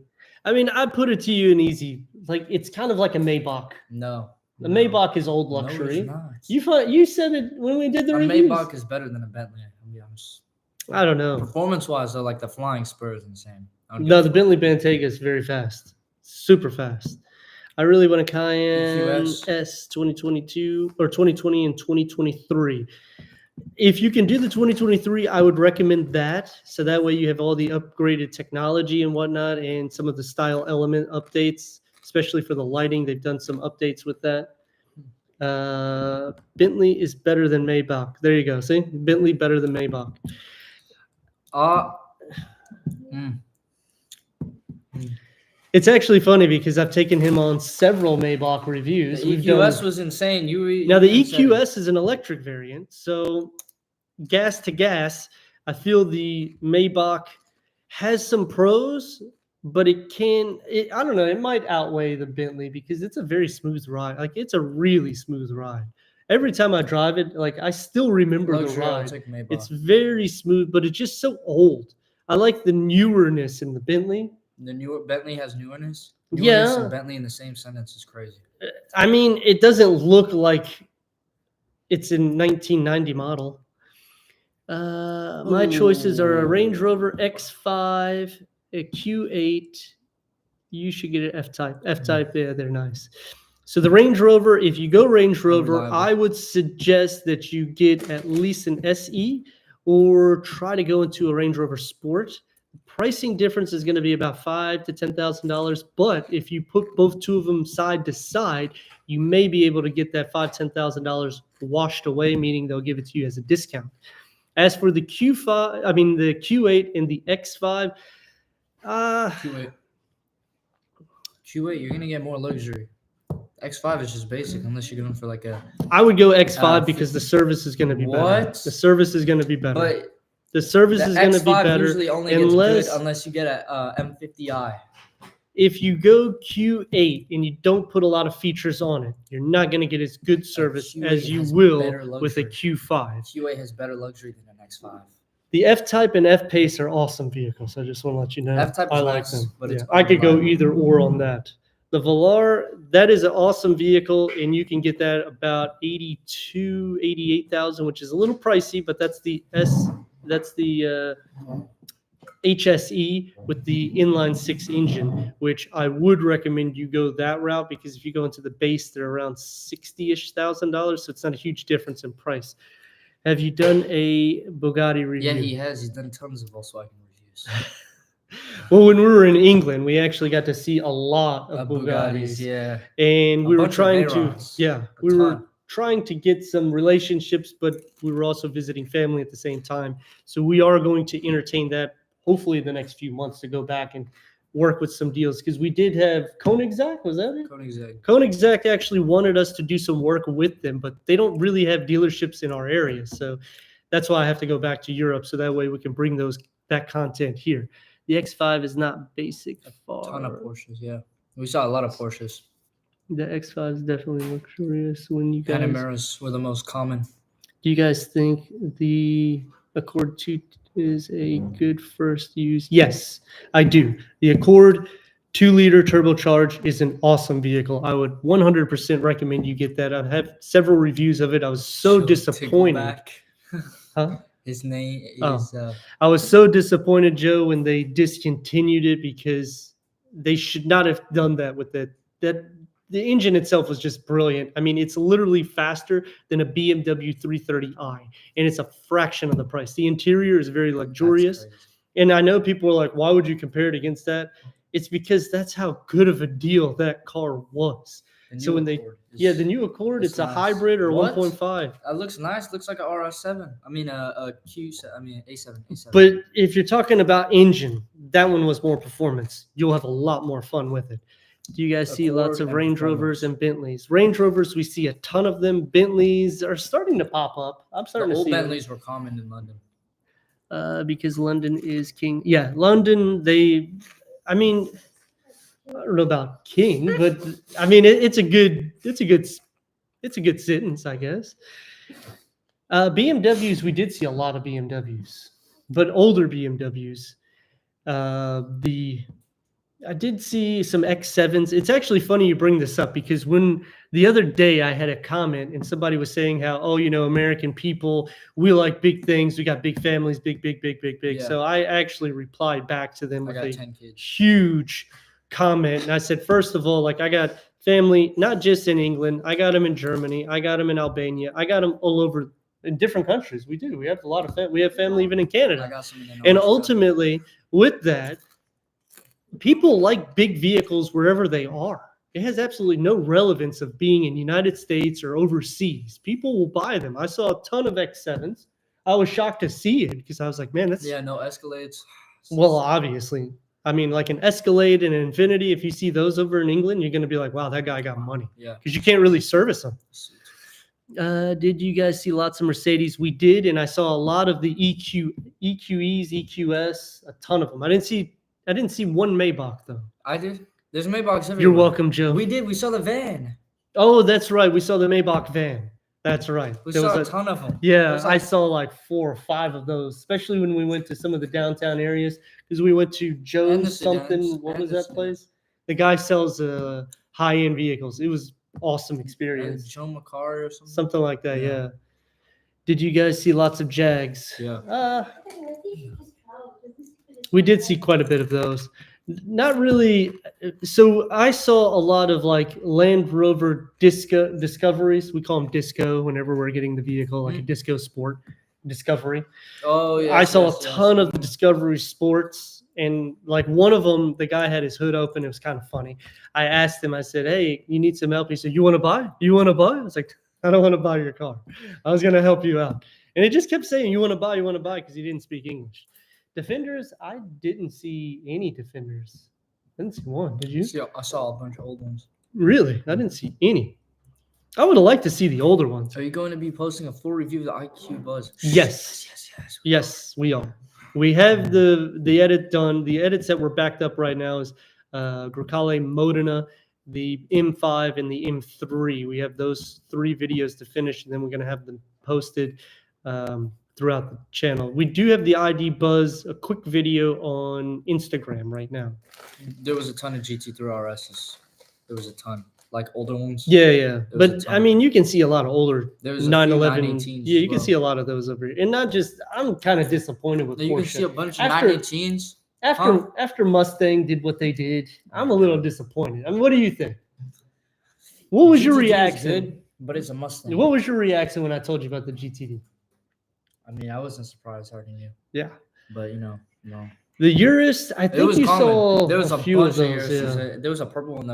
Speaker 1: I mean, I put it to you in easy. Like it's kind of like a Maybach.
Speaker 2: No.
Speaker 1: The Maybach is old
Speaker 2: No,
Speaker 1: luxury.
Speaker 2: it's not.
Speaker 1: You said it when we did the
Speaker 2: A
Speaker 1: reviews.
Speaker 2: Maybach is better than a Bentley. I'll be honest.
Speaker 1: I don't know.
Speaker 2: Performance-wise, though, like the Flying Spur is insane. I don't
Speaker 1: No,
Speaker 2: give
Speaker 1: the
Speaker 2: a fuck.
Speaker 1: Bentley Bentayga is very fast, super fast. I really want a Cayenne
Speaker 2: EQS.
Speaker 1: S 2022 or 2020 and 2023. If you can do the 2023, I would recommend that. So that way you have all the upgraded technology and whatnot, and some of the style element updates, especially for the lighting. They've done some updates with that. Bentley is better than Maybach. There you go. See, Bentley better than Maybach.
Speaker 2: Mm.
Speaker 1: It's actually funny because I've taken him on several Maybach reviews.
Speaker 2: The
Speaker 1: We've done-
Speaker 2: EQS was insane.
Speaker 1: Now the
Speaker 2: you said it.
Speaker 1: EQS is an electric variant, so gas to gas, I feel the Maybach has some pros, but I don't know, it might outweigh the Bentley because it's a very smooth ride. Like it's a really smooth ride. Every time I drive it, like I still remember
Speaker 2: Luxury,
Speaker 1: the
Speaker 2: I'll
Speaker 1: ride.
Speaker 2: take Maybach.
Speaker 1: It's very smooth, but it's just so old. I like the newerness in the Bentley.
Speaker 2: The newer Bentley has newness.
Speaker 1: Yeah.
Speaker 2: Newness and Bentley in the same sentence is crazy.
Speaker 1: I mean, it doesn't look like it's in 1990 model. My choices are a Range Rover X5, a Q8. You should get an F-Type. F-Type, yeah, they're nice. So the Range Rover, if you go Range Rover,
Speaker 2: Unreliable.
Speaker 1: I would suggest that you get at least an SE or try to go into a Range Rover Sport. The pricing difference is going to be about $5,000 to $10,000, but if you put both two of them side to side, you may be able to get that $5,000 to $10,000 washed away, meaning they'll give it to you as a discount. As for the the Q8 and the X5,
Speaker 2: Q8. Q8, you're gonna get more luxury. X5 is just basic unless you're going for like a.
Speaker 1: I would go X5 because the service is going to be better.
Speaker 2: What?
Speaker 1: The service is going to be better.
Speaker 2: But
Speaker 1: the service
Speaker 2: the
Speaker 1: is going to be
Speaker 2: X5
Speaker 1: better
Speaker 2: usually only
Speaker 1: unless
Speaker 2: gets good unless you get a M50i.
Speaker 1: if you go Q8 and you don't put a lot of features on it, you're not going to get as good service
Speaker 2: Q8
Speaker 1: as you
Speaker 2: has
Speaker 1: will
Speaker 2: better
Speaker 1: with a
Speaker 2: luxury.
Speaker 1: Q5.
Speaker 2: Q8 has better luxury than an X5.
Speaker 1: The F-Type and F-Pace are awesome vehicles. I just want to let you know.
Speaker 2: F-Type
Speaker 1: I
Speaker 2: is
Speaker 1: like
Speaker 2: nice,
Speaker 1: them.
Speaker 2: but
Speaker 1: Yeah,
Speaker 2: it's
Speaker 1: I could go
Speaker 2: unreliable.
Speaker 1: either or on that. The Velar, that is an awesome vehicle, and you can get that about 82, 88,000, which is a little pricey, but that's the HSE with the inline six engine, which I would recommend you go that route because if you go into the base, they're around $60,000-ish, so it's not a huge difference in price. Have you done a Bugatti review?
Speaker 2: Yeah, he has. He's done tons of Volkswagen reviews.
Speaker 1: Well, when we were in England, we actually got to see a lot of Bugattis.
Speaker 2: Yeah.
Speaker 1: And we
Speaker 2: A
Speaker 1: were
Speaker 2: bunch of
Speaker 1: trying to,
Speaker 2: Veyrons.
Speaker 1: yeah,
Speaker 2: A
Speaker 1: we were
Speaker 2: ton.
Speaker 1: trying to get some relationships, but we were also visiting family at the same time. So we are going to entertain that hopefully the next few months to go back and work with some deals because we did have Koenigsegg. Was that it?
Speaker 2: Koenigsegg.
Speaker 1: Koenigsegg actually wanted us to do some work with them, but they don't really have dealerships in our area. So that's why I have to go back to Europe. So that way we can bring that content here. The X5 is not basic.
Speaker 2: Ton of Porsches, yeah. We saw a lot of Porsches.
Speaker 1: The X5 is definitely luxurious. When you guys,
Speaker 2: Panameras were the most common.
Speaker 1: do you guys think the Accord 2 is a good first use? Yes, I do. The Accord 2-liter turbocharged is an awesome vehicle. I would 100% recommend you get that. I've had several reviews of it. I was so disappointed. Huh?
Speaker 2: His name is.
Speaker 1: I was so disappointed, Joe, when they discontinued it because they should not have done that with it. The engine itself was just brilliant. I mean, it's literally faster than a BMW 330i, and it's a fraction of the price. The interior is very luxurious. And I know people are like, why would you compare it against that? It's because that's how good of a deal that car was. So when the new Accord, it's a hybrid or 1.5.
Speaker 2: It looks nice. Looks like a RS7. I mean, a A7.
Speaker 1: But if you're talking about engine, that one was more performance. You'll have a lot more fun with it. Do you guys see lots of Range Rovers and Bentleys? Range Rovers, we see a ton of them. Bentleys are starting to pop up. I'm starting to see
Speaker 2: old Bentleys were common in London.
Speaker 1: Because London is king. Yeah, London, I don't know about king, but I mean it's a good sentence, I guess. BMWs, we did see a lot of BMWs, but older BMWs. I did see some X7s. It's actually funny you bring this up because when the other day I had a comment and somebody was saying how, American people, we like big things. We got big families, big. Yeah. So I actually replied back to them with a huge comment. And I said, first of all, I got family, not just in England. I got them in Germany. I got them in Albania. I got them all over in different countries. We do. We have a lot of we have family even in Canada.
Speaker 2: I got some in
Speaker 1: and ultimately, with that, people like big vehicles wherever they are. It has absolutely no relevance of being in the United States or overseas. People will buy them. I saw a ton of X7s. I was shocked to see it because I was like, man, that's...
Speaker 2: Yeah, no Escalades.
Speaker 1: Well, obviously. I mean, like an Escalade and an Infiniti, if you see those over in England, you're going to be like, wow, that guy got money.
Speaker 2: Yeah.
Speaker 1: Because you can't really service them. Did you guys see lots of Mercedes? We did, and I saw a lot of the EQEs, EQS, a ton of them. I didn't see one Maybach, though.
Speaker 2: I did. There's Maybachs everywhere.
Speaker 1: You're welcome, Joe.
Speaker 2: We did. We saw the van.
Speaker 1: Oh, that's right. We saw the Maybach van. That's right.
Speaker 2: We saw a ton of them.
Speaker 1: Yeah, I saw like 4 or 5 of those, especially when we went to some of the downtown areas because we went to Joe's something. What was that place? The guy sells high-end vehicles. It was awesome experience.
Speaker 2: Joe McCarr or something.
Speaker 1: Something like that, yeah. Did you guys see lots of Jags?
Speaker 2: Yeah.
Speaker 1: We did see quite a bit of those. Not really. So I saw a lot of like Land Rover Discoveries. We call them Disco whenever we're getting the vehicle, like a Disco Sport Discovery.
Speaker 2: Oh, yeah.
Speaker 1: I saw a ton of the Discovery Sports. And like one of them, the guy had his hood open. It was kind of funny. I asked him, I said, hey, you need some help? He said, you want to buy? You want to buy? I was like, I don't want to buy your car. I was going to help you out. And it just kept saying, you want to buy, because he didn't speak English. Defenders, I didn't see any Defenders. I didn't see one. Did you?
Speaker 2: I saw a bunch of old ones.
Speaker 1: Really? I didn't see any. I would have liked to see the older ones.
Speaker 2: Are you going to be posting a full review of the IQ Buzz?
Speaker 1: Yes, we are. We have the edit done. The edits that were backed up right now is Grecale Modena, the M5, and the M3. We have those 3 videos to finish, and then we're going to have them posted throughout the channel. We do have the ID Buzz, a quick video on Instagram right now.
Speaker 2: There was a ton of GT3 RSs. There was a ton. Like older ones.
Speaker 1: Yeah. But I mean, you can see a lot of older 911. Yeah, you can see a lot of those over here. And not just, I'm kind of disappointed with Porsche.
Speaker 2: You can see a bunch of 918s.
Speaker 1: After Mustang did what they did, I'm a little disappointed. I mean, what do you think? What was your reaction?
Speaker 2: Good, but it's a Mustang.
Speaker 1: What was your reaction when I told you about the GTD?
Speaker 2: I mean, I wasn't surprised, hardly knew.
Speaker 1: Yeah.
Speaker 2: But, no.
Speaker 1: The Urus, I think you saw
Speaker 2: there was a
Speaker 1: few
Speaker 2: bunch
Speaker 1: of those.
Speaker 2: Yeah. There was a purple one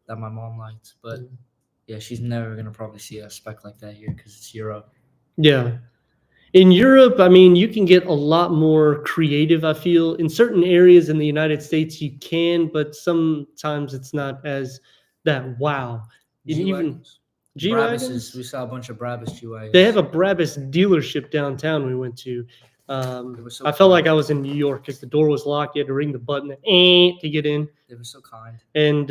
Speaker 2: that my mom liked. But, yeah, she's never going to probably see a spec like that here because it's Europe.
Speaker 1: Yeah. In Europe, I mean, you can get a lot more creative, I feel. In certain areas in the United States, you can, but sometimes it's not as that wow. And even
Speaker 2: G-Wagons?
Speaker 1: G-Wagons,
Speaker 2: We saw a bunch of Brabus G-Wagons.
Speaker 1: they have a Brabus dealership downtown we went to.
Speaker 2: They were so
Speaker 1: I felt like
Speaker 2: kind.
Speaker 1: I was in New York because the door was locked. You had to ring the button to get in.
Speaker 2: They were so kind.
Speaker 1: And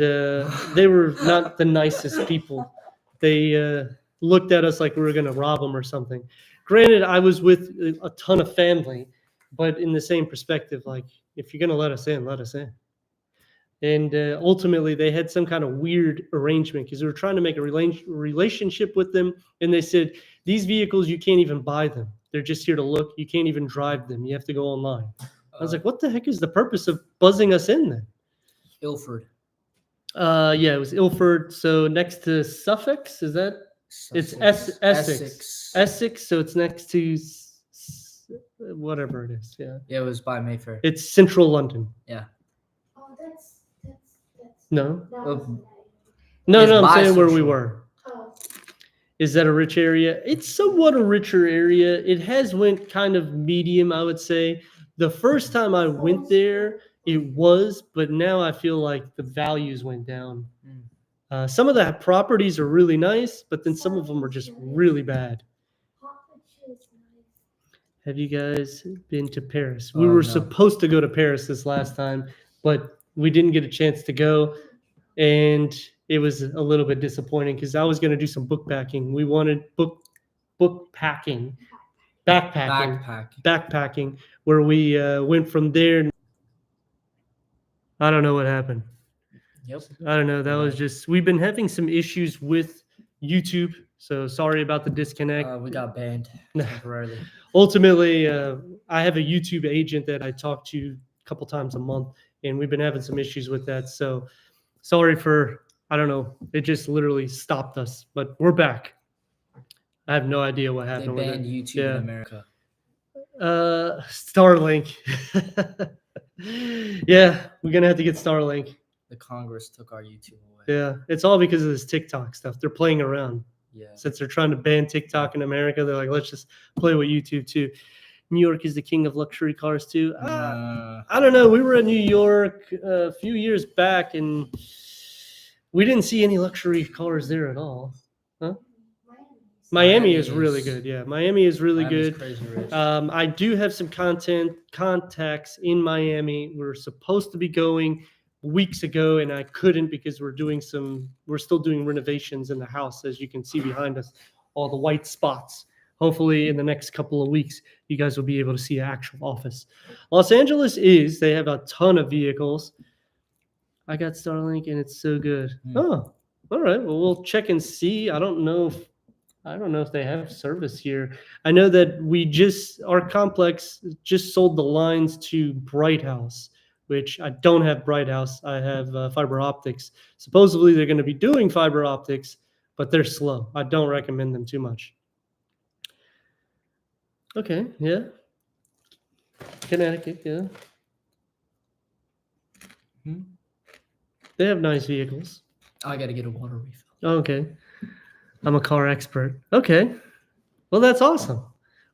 Speaker 1: they were not the nicest people. They looked at us like we were going to rob them or something. Granted, I was with a ton of family, but in the same perspective, like if you're going to let us in, let us in. And ultimately, they had some kind of weird arrangement because we were trying to make a relationship with them. And they said, these vehicles, you can't even buy them. They're just here to look. You can't even drive them. You have to go online. I was like, what the heck is the purpose of buzzing us in then?
Speaker 2: Ilford.
Speaker 1: Yeah, it was Ilford. So next to Suffolk, is that? It's Essex. Essex. So it's next to whatever it is. Yeah.
Speaker 2: Yeah, it was by Mayfair.
Speaker 1: It's central London.
Speaker 2: Yeah.
Speaker 3: Oh, that's
Speaker 1: No.
Speaker 3: that
Speaker 2: Oh.
Speaker 3: wasn't
Speaker 1: No,
Speaker 2: It's
Speaker 1: no, I'm
Speaker 2: by
Speaker 1: saying where we
Speaker 2: central.
Speaker 1: were.
Speaker 3: Oh,
Speaker 1: Is that a rich area? It's somewhat a richer area. It has went kind of medium, I would say. The first time I went there, it was, but now I feel like the values went down.
Speaker 2: Mm.
Speaker 1: Some of the properties are really nice, but then some of them are just really bad.
Speaker 3: Hertfordshire is nice.
Speaker 1: Have you guys been to Paris? We
Speaker 2: Oh,
Speaker 1: were
Speaker 2: no.
Speaker 1: supposed to go to Paris this last time, but we didn't get a chance to go. And it was a little bit disappointing because I was going to do some book packing. We wanted book packing, backpacking, where we went from there. I don't know what happened.
Speaker 2: Yep.
Speaker 1: I don't know. That was just, we've been having some issues with YouTube. So sorry about the disconnect.
Speaker 2: We got banned temporarily.
Speaker 1: Ultimately, I have a YouTube agent that I talk to a couple times a month, and we've been having some issues with that. So sorry for, I don't know. It just literally stopped us, but we're back. I have no idea what
Speaker 2: They
Speaker 1: happened with
Speaker 2: banned
Speaker 1: it.
Speaker 2: YouTube
Speaker 1: Yeah.
Speaker 2: in America.
Speaker 1: Starlink. Yeah, we're gonna have to get Starlink.
Speaker 2: The Congress took our YouTube away.
Speaker 1: Yeah, it's all because of this TikTok stuff. They're playing around.
Speaker 2: Yeah.
Speaker 1: Since they're trying to ban TikTok in America, they're like, let's just play with YouTube too. New York is the king of luxury cars too. I don't know. We were in New York a few years back, and we didn't see any luxury cars there at all. Miami is really good. Yeah, Miami is really
Speaker 2: Miami's
Speaker 1: good.
Speaker 2: crazy rich.
Speaker 1: I do have some contacts in Miami. We're supposed to be going weeks ago, and I couldn't because we're still doing renovations in the house, as you can see behind us, all the white spots. Hopefully in the next couple of weeks, you guys will be able to see an actual office. Los Angeles they have a ton of vehicles. I got Starlink and it's so good. Oh, all right. Well, we'll check and see. I don't know if they have service here. I know that our complex just sold the lines to Bright House, which I don't have Bright House. I have fiber optics. Supposedly they're going to be doing fiber optics, but they're slow. I don't recommend them too much. Okay, yeah. Connecticut, yeah. They have nice vehicles.
Speaker 2: I got to get a water refill.
Speaker 1: Okay. I'm a car expert. Okay. Well, that's awesome.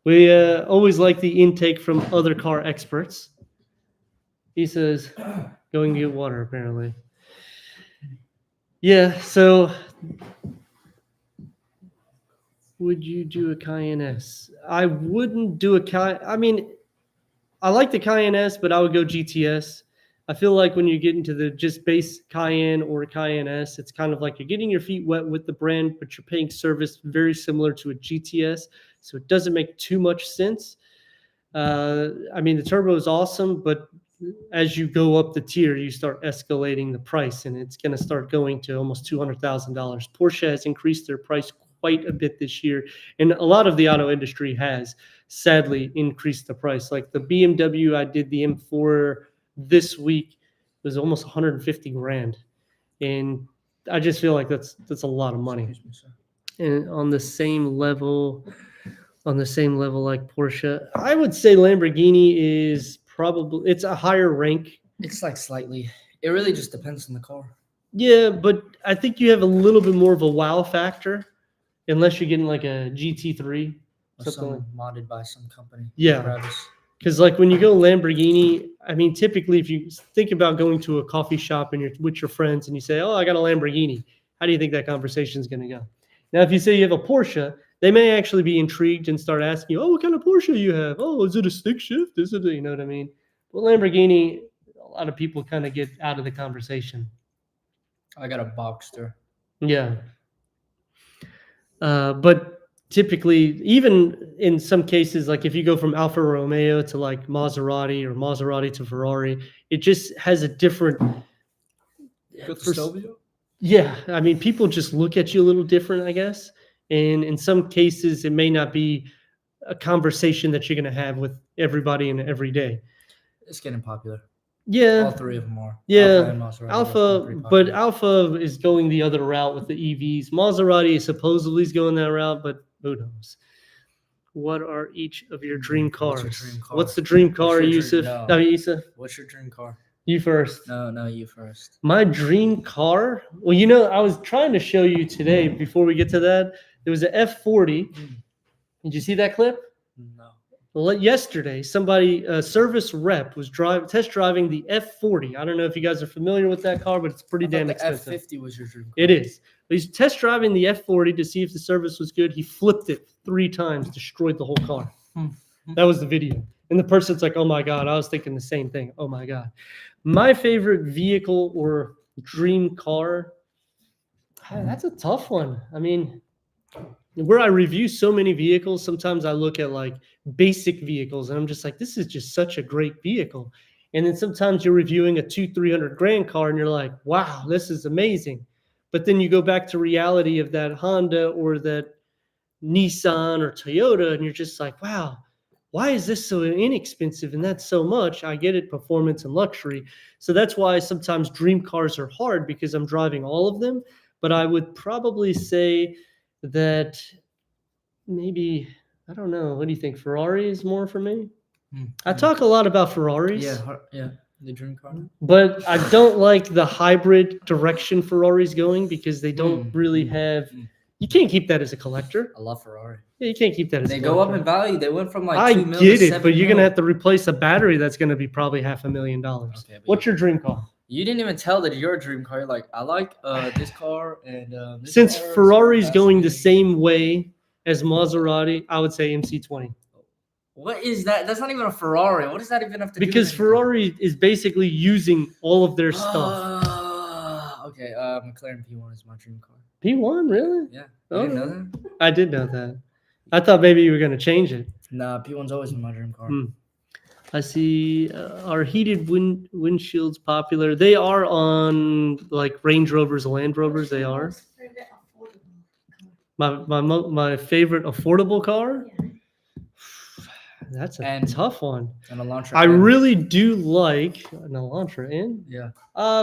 Speaker 1: We always like the intake from other car experts. He says, going to get water, apparently. Yeah, so would you do a Cayenne S? I wouldn't do a Cayenne. I mean, I like the Cayenne S, but I would go GTS. I feel like when you get into the just base Cayenne or Cayenne S, it's kind of like you're getting your feet wet with the brand, but you're paying service very similar to a GTS. So it doesn't make too much sense. I mean, the turbo is awesome, but as you go up the tier, you start escalating the price, and it's going to start going to almost $200,000. Porsche has increased their price quite a bit this year, and a lot of the auto industry has sadly increased the price. Like the BMW, I did the M4 this week, was almost 150 grand, and I just feel like that's a lot of money.
Speaker 2: Excuse me, sir.
Speaker 1: And on the same level like Porsche, I would say Lamborghini is probably, it's a higher rank.
Speaker 2: It's like slightly. It really just depends on the car.
Speaker 1: Yeah, but I think you have a little bit more of a wow factor, unless you're getting like a GT3.
Speaker 2: Or
Speaker 1: something
Speaker 2: some modded by some company.
Speaker 1: Yeah.
Speaker 2: Travis.
Speaker 1: Because like when you go Lamborghini, I mean, typically if you think about going to a coffee shop and you're with your friends and you say, "Oh, I got a Lamborghini," how do you think that conversation is going to go? Now, if you say you have a Porsche, they may actually be intrigued and start asking you, "Oh, what kind of Porsche you have? Oh, is it a stick shift? Is it?" You know what I mean? But Lamborghini, a lot of people kind of get out of the conversation.
Speaker 2: I got a Boxster.
Speaker 1: Yeah. But typically, even in some cases, like if you go from Alfa Romeo to like Maserati or Maserati to Ferrari, it just has a different. Yeah, I mean, people just look at you a little different, I guess. And in some cases, it may not be a conversation that you're going to have with everybody and every day.
Speaker 2: It's getting popular.
Speaker 1: Yeah.
Speaker 2: All three of them are.
Speaker 1: Yeah,
Speaker 2: Alpha and Maserati, both
Speaker 1: Alpha,
Speaker 2: pretty
Speaker 1: but
Speaker 2: popular.
Speaker 1: Alpha is going the other route with the EVs. Maserati supposedly is going that route, but who knows? What are each of your dream cars?
Speaker 2: What's your dream car?
Speaker 1: What's the dream
Speaker 2: What's
Speaker 1: car,
Speaker 2: your dream-
Speaker 1: Yusuf?
Speaker 2: no.
Speaker 1: No, Yusuf,
Speaker 2: What's your dream car?
Speaker 1: you first.
Speaker 2: No, you first.
Speaker 1: My dream car? Well, you know, I was trying to show you today before we get to that. There was an F40. Did you see that clip?
Speaker 2: No.
Speaker 1: Well, yesterday, somebody, a service rep, was test driving the F40. I don't know if you guys are familiar with that car, but it's pretty damn
Speaker 2: the
Speaker 1: expensive.
Speaker 2: F50 was your dream car.
Speaker 1: It is. But he's test driving the F40 to see if the service was good. He flipped it 3 times, destroyed the whole car. That was the video. And the person's like, "Oh my God," I was thinking the same thing. Oh my God. My favorite vehicle or dream car, that's a tough one. I mean, where I review so many vehicles, sometimes I look at like basic vehicles and I'm just like, this is just such a great vehicle. And then sometimes you're reviewing a 200-300 grand car and you're like, wow, this is amazing. But then you go back to reality of that Honda or that Nissan or Toyota and you're just like, wow, why is this so inexpensive and that's so much? I get it, performance and luxury. So that's why sometimes dream cars are hard because I'm driving all of them. But I would probably say that maybe, I don't know. What do you think? Ferrari is more for me? I talk a lot about Ferraris.
Speaker 2: Yeah, the dream car.
Speaker 1: But I don't like the hybrid direction Ferrari's going because they don't really have. You can't keep that as a collector.
Speaker 2: I love Ferrari.
Speaker 1: Yeah, you can't keep that as
Speaker 2: They
Speaker 1: a
Speaker 2: go
Speaker 1: collector.
Speaker 2: up in value. They went from like
Speaker 1: I
Speaker 2: 2 mil
Speaker 1: get
Speaker 2: to
Speaker 1: it,
Speaker 2: 7
Speaker 1: but you're
Speaker 2: mil.
Speaker 1: gonna have to replace a battery that's gonna be probably $500,000.
Speaker 2: Okay, but
Speaker 1: What's your dream car?
Speaker 2: You didn't even tell that your dream car. You're like, I like this car and this
Speaker 1: Since
Speaker 2: car is
Speaker 1: Ferrari's
Speaker 2: so
Speaker 1: going the
Speaker 2: fascinating.
Speaker 1: same way as Maserati, I would say MC20.
Speaker 2: What is that? That's not even a Ferrari. What does that even have to do?
Speaker 1: Because
Speaker 2: with anything?
Speaker 1: Ferrari is basically using all of their stuff.
Speaker 2: Okay, McLaren P1 is my dream car.
Speaker 1: P1, really?
Speaker 2: Yeah, you didn't know that?
Speaker 1: I did know that. I thought maybe you were going to change it.
Speaker 2: Nah, P1's always been my dream car.
Speaker 1: I see. Are heated windshields popular? They are on like Range Rovers, Land Rovers. They are. My favorite affordable car. That's a tough one.
Speaker 2: An Elantra.
Speaker 1: I really do like an Elantra N.
Speaker 2: Yeah.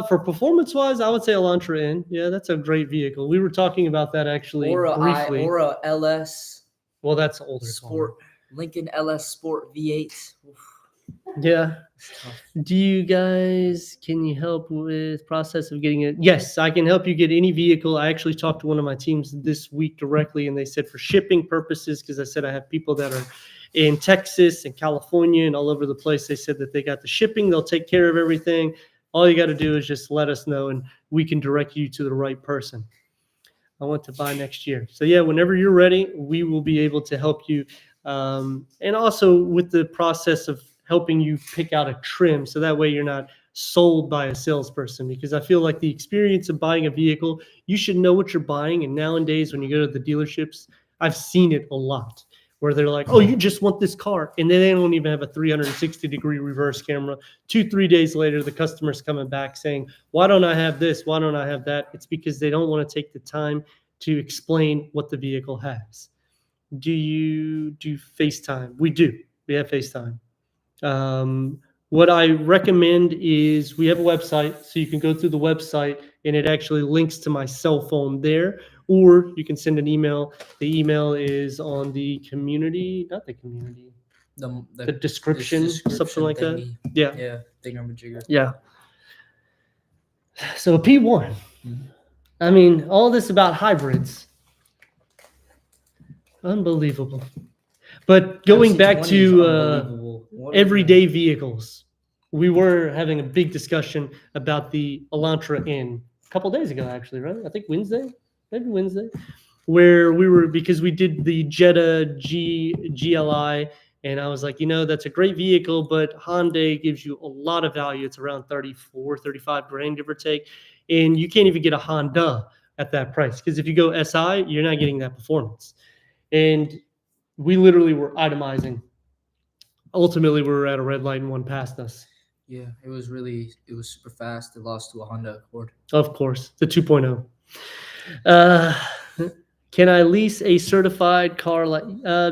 Speaker 1: For performance wise, I would say Elantra N. Yeah, that's a great vehicle. We were talking about that actually briefly.
Speaker 2: Or a LS.
Speaker 1: Well, that's older.
Speaker 2: Sport. Lincoln LS Sport V8. Oof.
Speaker 1: Yeah. Do you guys, can you help with process of getting it? Yes, I can help you get any vehicle. I actually talked to one of my teams this week directly, and they said for shipping purposes, because I said I have people that are in Texas and California and all over the place. They said that they got the shipping. They'll take care of everything. All you got to do is just let us know, and we can direct you to the right person. I want to buy next year. So yeah, whenever you're ready, we will be able to help you. And also with the process of helping you pick out a trim. So that way you're not sold by a salesperson, because I feel like the experience of buying a vehicle, you should know what you're buying. And nowadays when you go to the dealerships, I've seen it a lot where they're like, oh, you just want this car. And then they don't even have a 360-degree reverse camera. 2-3 days later, the customer's coming back saying, why don't I have this? Why don't I have that? It's because they don't want to take the time to explain what the vehicle has. Do you do FaceTime? We do. We have FaceTime. What I recommend is we have a website, so you can go through the website and it actually links to my cell phone there, or you can send an email. The email is on the community, not the community, the description, something like that. Yeah.
Speaker 2: Yeah. Thingamajigger.
Speaker 1: Yeah. So P1. I mean, all this about hybrids. Unbelievable. But going back
Speaker 2: FC20 is
Speaker 1: to
Speaker 2: unbelievable. What are we
Speaker 1: everyday vehicles, we were having a big discussion about the Elantra N a couple days ago, actually, right? I think Wednesday, maybe Wednesday, where we were, because we did the Jetta GLI, and I was like, that's a great vehicle, but Hyundai gives you a lot of value. It's around 34, 35 grand, give or take, and you can't even get a Honda at that price, because if you go SI, you're not getting that performance. And we literally were itemizing. Ultimately, we were at a red light and one passed us.
Speaker 2: Yeah, it was super fast. It lost to a Honda Accord.
Speaker 1: Of course, the 2.0. Can I lease a certified car?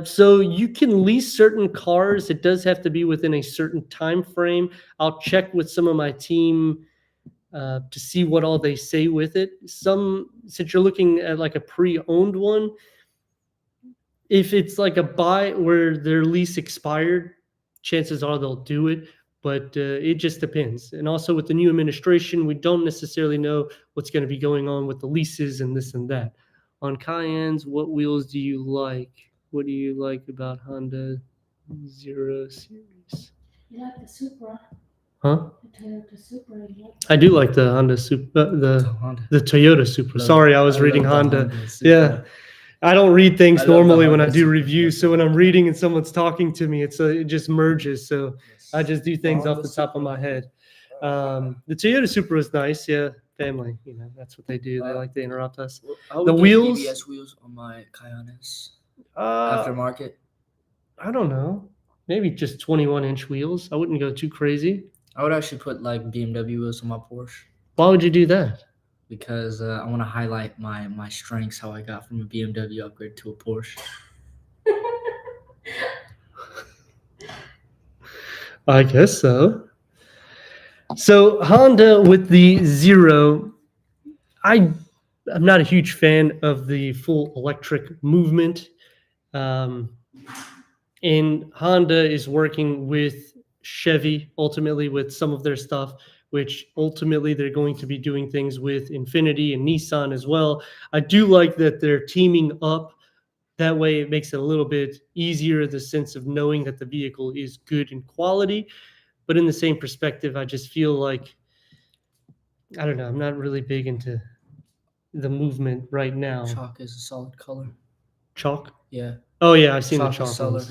Speaker 1: So you can lease certain cars. It does have to be within a certain time frame. I'll check with some of my team to see what all they say with it. Since you're looking at like a pre-owned one, if it's like a buy where their lease expired, chances are they'll do it. But it just depends. And also with the new administration, we don't necessarily know what's going to be going on with the leases and this and that. On Cayennes, what wheels do you like? What do you like about Honda Zero Series?
Speaker 3: You like the Supra?
Speaker 1: Huh?
Speaker 3: The Toyota Supra. You like
Speaker 1: I do like the Honda Supra,
Speaker 2: Honda.
Speaker 1: the Toyota Supra. Sorry, I was reading
Speaker 2: love the
Speaker 1: Honda.
Speaker 2: Supra.
Speaker 1: Yeah. I don't read things
Speaker 2: I love the
Speaker 1: normally when I
Speaker 2: Honda
Speaker 1: do
Speaker 2: Supra.
Speaker 1: reviews. So when I'm reading and someone's talking to me, it just merges. So
Speaker 2: Yes.
Speaker 1: I just do things off
Speaker 2: Honda
Speaker 1: the top of
Speaker 2: Supra.
Speaker 1: my head. The Toyota Supra is nice. Yeah, family. That's what they do. They like to interrupt us.
Speaker 2: I would
Speaker 1: The
Speaker 2: get
Speaker 1: wheels?
Speaker 2: ABS wheels on my Cayennes
Speaker 1: Uh,
Speaker 2: aftermarket.
Speaker 1: I don't know. Maybe just 21-inch wheels. I wouldn't go too crazy.
Speaker 2: I would actually put like BMW wheels on my Porsche
Speaker 1: Why would you do that?
Speaker 2: because I want to highlight my strengths. How I got from a BMW upgrade to a Porsche.
Speaker 1: I guess so. So Honda with the Zero, I'm not a huge fan of the full electric movement. And Honda is working with Chevy ultimately with some of their stuff, which ultimately they're going to be doing things with Infiniti and Nissan as well. I do like that they're teaming up. That way it makes it a little bit easier, the sense of knowing that the vehicle is good in quality. But in the same perspective, I just feel like, I don't know, I'm not really big into the movement right now.
Speaker 2: Chalk is a solid color.
Speaker 1: Chalk?
Speaker 2: Yeah.
Speaker 1: Oh yeah, I've seen
Speaker 2: Chalk
Speaker 1: the chalk
Speaker 2: is solid.
Speaker 1: ones.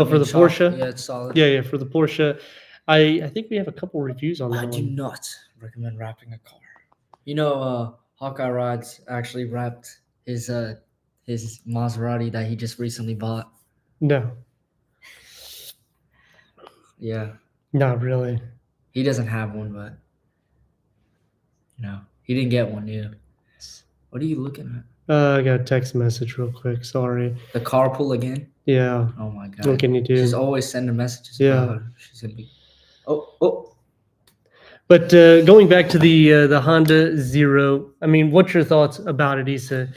Speaker 2: For
Speaker 1: the Porsche?
Speaker 2: Yeah, it's solid.
Speaker 1: Yeah, for the Porsche. I think we have a couple reviews on that
Speaker 2: I do
Speaker 1: one.
Speaker 2: not recommend wrapping a car. Hawkeye Rides actually wrapped his Maserati that he just recently bought.
Speaker 1: No,
Speaker 2: Yeah,
Speaker 1: not really.
Speaker 2: he doesn't have one, but he didn't get one. Yeah. What are you looking at?
Speaker 1: I got a text message real quick. Sorry.
Speaker 2: The carpool again?
Speaker 1: Yeah.
Speaker 2: Oh my god.
Speaker 1: What can you do?
Speaker 2: She's always sending messages.
Speaker 1: Yeah.
Speaker 2: About her. She's gonna be. Oh.
Speaker 1: But going back to the Honda Zero, I mean, what's your thoughts about it, Issa?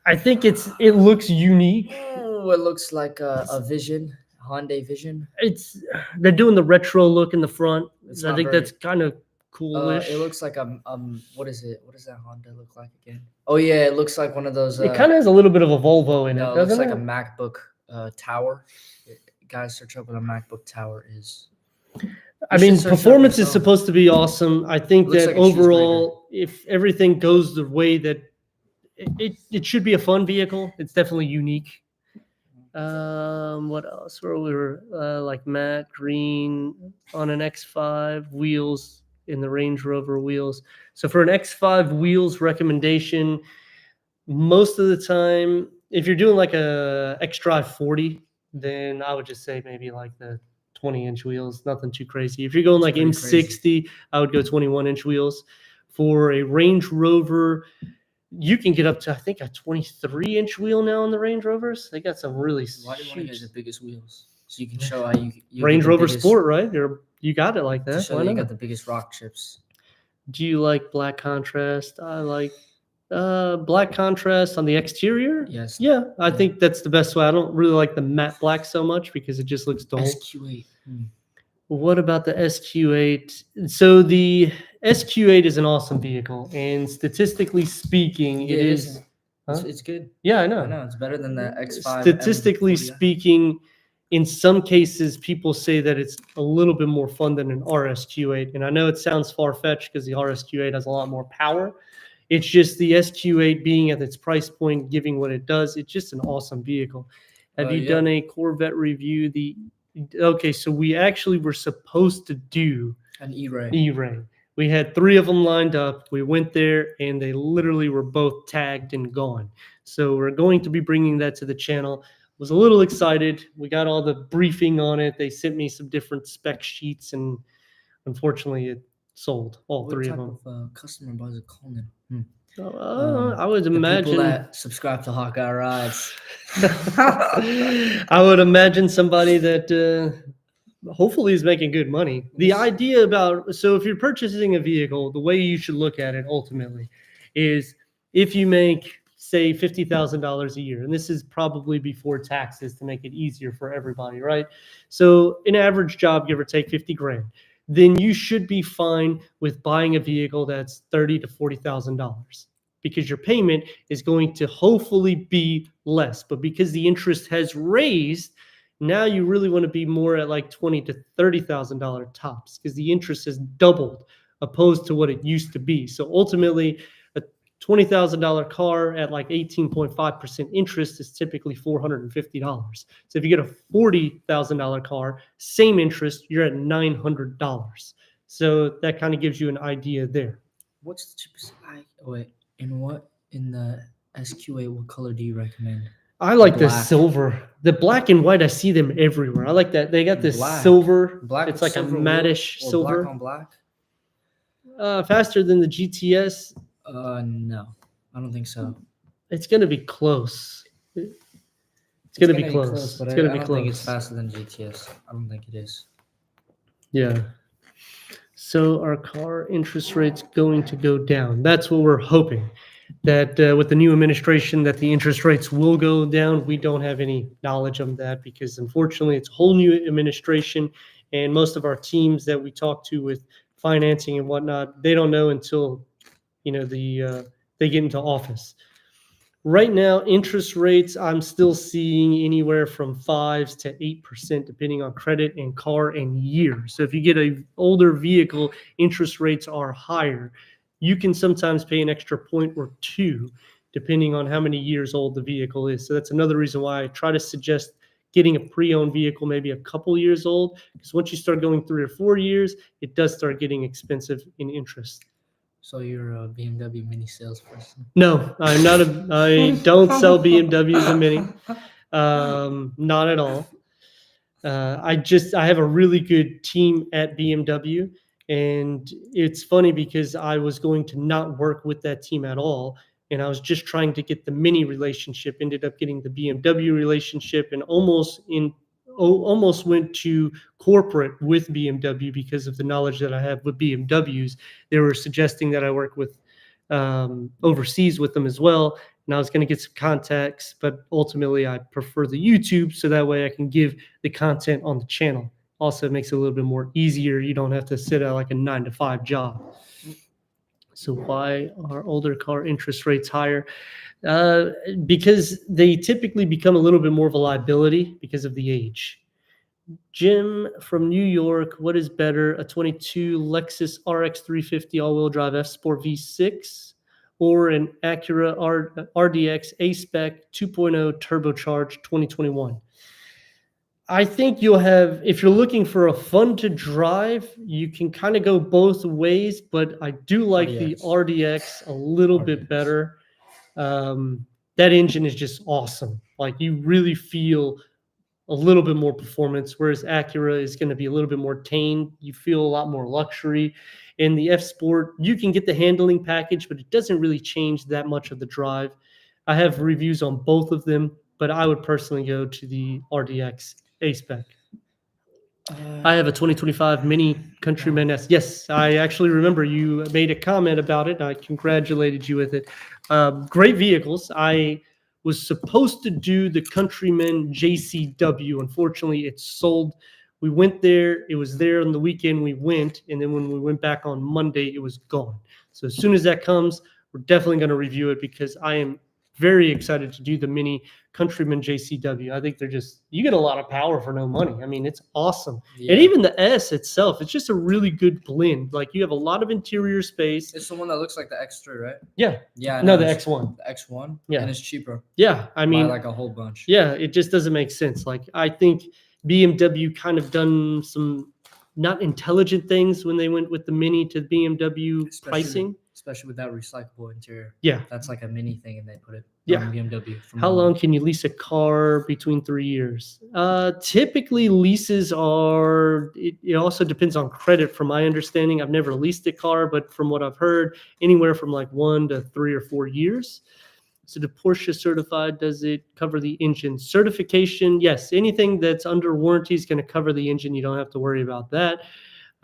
Speaker 1: I think it looks unique.
Speaker 2: Oh, it looks like a Vision, Hyundai Vision.
Speaker 1: They're doing the retro look in the front.
Speaker 2: It's
Speaker 1: I
Speaker 2: not
Speaker 1: think
Speaker 2: very-
Speaker 1: that's kind of coolish.
Speaker 2: It looks like what is it? What does that Honda look like again? Oh yeah, it looks like one of those.
Speaker 1: It kind of has a little bit of a Volvo in
Speaker 2: No,
Speaker 1: it,
Speaker 2: it looks
Speaker 1: doesn't
Speaker 2: like
Speaker 1: it?
Speaker 2: a MacBook tower. Guys, search up what a MacBook tower is.
Speaker 1: I
Speaker 2: You
Speaker 1: mean,
Speaker 2: should search it up
Speaker 1: performance is
Speaker 2: yourself.
Speaker 1: supposed to be awesome. I think
Speaker 2: Looks
Speaker 1: that
Speaker 2: like a cheese
Speaker 1: overall, if everything goes the way that it should be a fun vehicle. It's definitely unique. What else? Where we were like matte green on an X5 wheels in the Range Rover wheels. So for an X5 wheels recommendation, most of the time, if you're doing like a X-Drive 40, then I would just say maybe like the 20-inch wheels, nothing too crazy. If you're going like
Speaker 2: pretty
Speaker 1: M60, I would go 21-inch wheels. For a Range Rover, you can get up to, I think, a 23-inch wheel now on the Range Rovers. They got some really
Speaker 2: Why do you want to
Speaker 1: huge
Speaker 2: get the biggest wheels? So you can show how you
Speaker 1: Range
Speaker 2: get the
Speaker 1: Rover
Speaker 2: biggest-
Speaker 1: Sport, right? You got it like
Speaker 2: To
Speaker 1: that.
Speaker 2: show
Speaker 1: Why
Speaker 2: that you
Speaker 1: not?
Speaker 2: got the biggest rock chips.
Speaker 1: Do you like black contrast? I like black contrast on the exterior.
Speaker 2: Yes.
Speaker 1: Yeah, I
Speaker 2: Yeah.
Speaker 1: think that's the best way. I don't really like the matte black so much because it just looks dull.
Speaker 2: SQ8.
Speaker 1: What about the SQ8? So the SQ8 is an awesome vehicle, and statistically speaking,
Speaker 2: Yeah,
Speaker 1: it
Speaker 2: it
Speaker 1: is
Speaker 2: is.
Speaker 1: Huh?
Speaker 2: It's good.
Speaker 1: Yeah, I
Speaker 2: I
Speaker 1: know.
Speaker 2: know it's better than the X5.
Speaker 1: Statistically
Speaker 2: M40i.
Speaker 1: speaking, in some cases, people say that it's a little bit more fun than an RSQ8. And I know it sounds far-fetched because the RSQ8 has a lot more power. It's just the SQ8 being at its price point, giving what it does. It's just an awesome vehicle. Have you
Speaker 2: Yeah.
Speaker 1: done a Corvette review? Okay, so we actually were supposed to do
Speaker 2: An E-Ray.
Speaker 1: E-Ray. We had 3 of them lined up. We went there, and they literally were both tagged and gone. So we're going to be bringing that to the channel. Was a little excited. We got all the briefing on it. They sent me some different spec sheets, and unfortunately, it sold all
Speaker 2: What
Speaker 1: 3
Speaker 2: type
Speaker 1: of them.
Speaker 2: of customer buys a Conan?
Speaker 1: I would
Speaker 2: The people
Speaker 1: imagine.
Speaker 2: that subscribe to Hawkeye Rides.
Speaker 1: I would imagine somebody that hopefully is making good money. The
Speaker 2: Yes.
Speaker 1: idea about, so if you're purchasing a vehicle, the way you should look at it ultimately is if you make, say, $50,000 a year, and this is probably before taxes to make it easier for everybody, right? So an average job, give or take 50 grand, then you should be fine with buying a vehicle that's $30,000 to $40,000 because your payment is going to hopefully be less. But because the interest has raised, now you really want to be more at like $20,000 to $30,000 tops because the interest has doubled opposed to what it used to be. So ultimately, a $20,000 car at like 18.5% interest is typically $450. So if you get a $40,000 car, same interest, you're at $900. So that kind of gives you an idea there.
Speaker 2: What's the cheapest? In the SQ8, what color do you recommend?
Speaker 1: I like the
Speaker 2: Black.
Speaker 1: silver. The black and white, I see them everywhere. I like that. They got this
Speaker 2: Black.
Speaker 1: silver.
Speaker 2: Black
Speaker 1: It's
Speaker 2: with
Speaker 1: like a
Speaker 2: silver
Speaker 1: mattish
Speaker 2: wheels or
Speaker 1: silver.
Speaker 2: black on black?
Speaker 1: Faster than the GTS.
Speaker 2: No, I don't think so.
Speaker 1: It's going to be close. It's going to be close.
Speaker 2: but
Speaker 1: It's
Speaker 2: I
Speaker 1: going to be
Speaker 2: don't
Speaker 1: close.
Speaker 2: think it's faster than GTS. I don't think it is.
Speaker 1: Yeah. So our car interest rate's going to go down. That's what we're hoping. That with the new administration, that the interest rates will go down. We don't have any knowledge of that because unfortunately, it's a whole new administration, and most of our teams that we talk to with financing and whatnot, they don't know until they get into office. Right now, interest rates, I'm still seeing anywhere from 5 to 8%, depending on credit and car and year. So if you get an older vehicle, interest rates are higher. You can sometimes pay an extra point or two, depending on how many years old the vehicle is. So that's another reason why I try to suggest getting a pre-owned vehicle, maybe a couple years old, because once you start going 3 or 4 years, it does start getting expensive in interest.
Speaker 2: So you're a BMW Mini salesperson?
Speaker 1: No, I'm not I don't sell BMWs and Mini. Not at all. I have a really good team at BMW, and it's funny because I was going to not work with that team at all, and I was just trying to get the Mini relationship. Ended up getting the BMW relationship, and almost went to corporate with BMW because of the knowledge that I have with BMWs. They were suggesting that I work with overseas with them as well. And I was going to get some contacts, but ultimately I prefer the YouTube so that way I can give the content on the channel. Also, it makes it a little bit more easier. You don't have to sit at like a 9-to-5 job. So why are older car interest rates higher? Because they typically become a little bit more of a liability because of the age. Jim from New York, what is better, a 22 Lexus RX 350 all-wheel drive F-Sport V6 or an Acura RDX A-Spec 2.0 turbocharged 2021? I think you'll have, if you're looking for a fun to drive, you can kind of go both ways, but I do like the RDX a little bit better. That engine is just awesome. Like you really feel a little bit more performance, whereas Acura is going to be a little bit more tame. You feel a lot more luxury. In the F Sport, you can get the handling package, but it doesn't really change that much of the drive. I have reviews on both of them, but I would personally go to the RDX A-Spec. I have a 2025 Mini Countryman S. Yes, I actually remember you made a comment about it. I congratulated you with it. Great vehicles. I was supposed to do the Countryman JCW. Unfortunately, it sold. We went there. It was there on the weekend we went. And then when we went back on Monday, it was gone. So as soon as that comes, we're definitely going to review it because I am very excited to do the Mini Countryman JCW. I think you get a lot of power for no money. I mean, it's awesome.
Speaker 2: Yeah.
Speaker 1: And even the S itself, it's just a really good blend. Like you have a lot of interior space.
Speaker 2: It's the one that looks like the X3, right?
Speaker 1: Yeah.
Speaker 2: Yeah. I
Speaker 1: No,
Speaker 2: know,
Speaker 1: the
Speaker 2: it's
Speaker 1: X1.
Speaker 2: The X1.
Speaker 1: Yeah.
Speaker 2: And it's cheaper.
Speaker 1: Yeah. I mean,
Speaker 2: by like a whole bunch.
Speaker 1: yeah, it just doesn't make sense. Like I think BMW kind of done some not intelligent things when they went with the Mini to BMW pricing.
Speaker 2: Especially with that recyclable interior.
Speaker 1: Yeah.
Speaker 2: That's like a mini thing, and they put it
Speaker 1: Yeah.
Speaker 2: on BMW.
Speaker 1: How long can you lease a car between 3 years? Typically, leases are, it also depends on credit from my understanding. I've never leased a car, but from what I've heard, anywhere from like 1 to 3 or 4 years. So the Porsche certified, does it cover the engine? Certification, yes. Anything that's under warranty is going to cover the engine. You don't have to worry about that.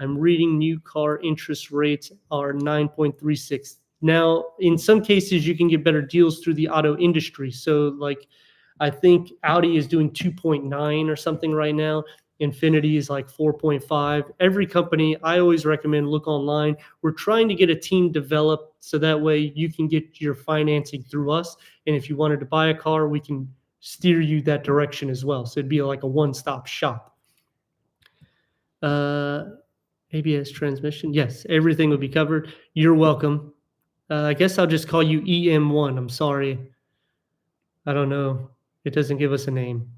Speaker 1: I'm reading new car interest rates are 9.36. Now, in some cases, you can get better deals through the auto industry. So like, I think Audi is doing 2.9 or something right now. Infiniti is like 4.5. Every company, I always recommend look online. We're trying to get a team developed so that way you can get your financing through us. And if you wanted to buy a car, we can steer you that direction as well. So it'd be like a one-stop shop. ABS transmission. Yes, everything will be covered. You're welcome. I guess I'll just call you EM1. I'm sorry. I don't know. It doesn't give us a name.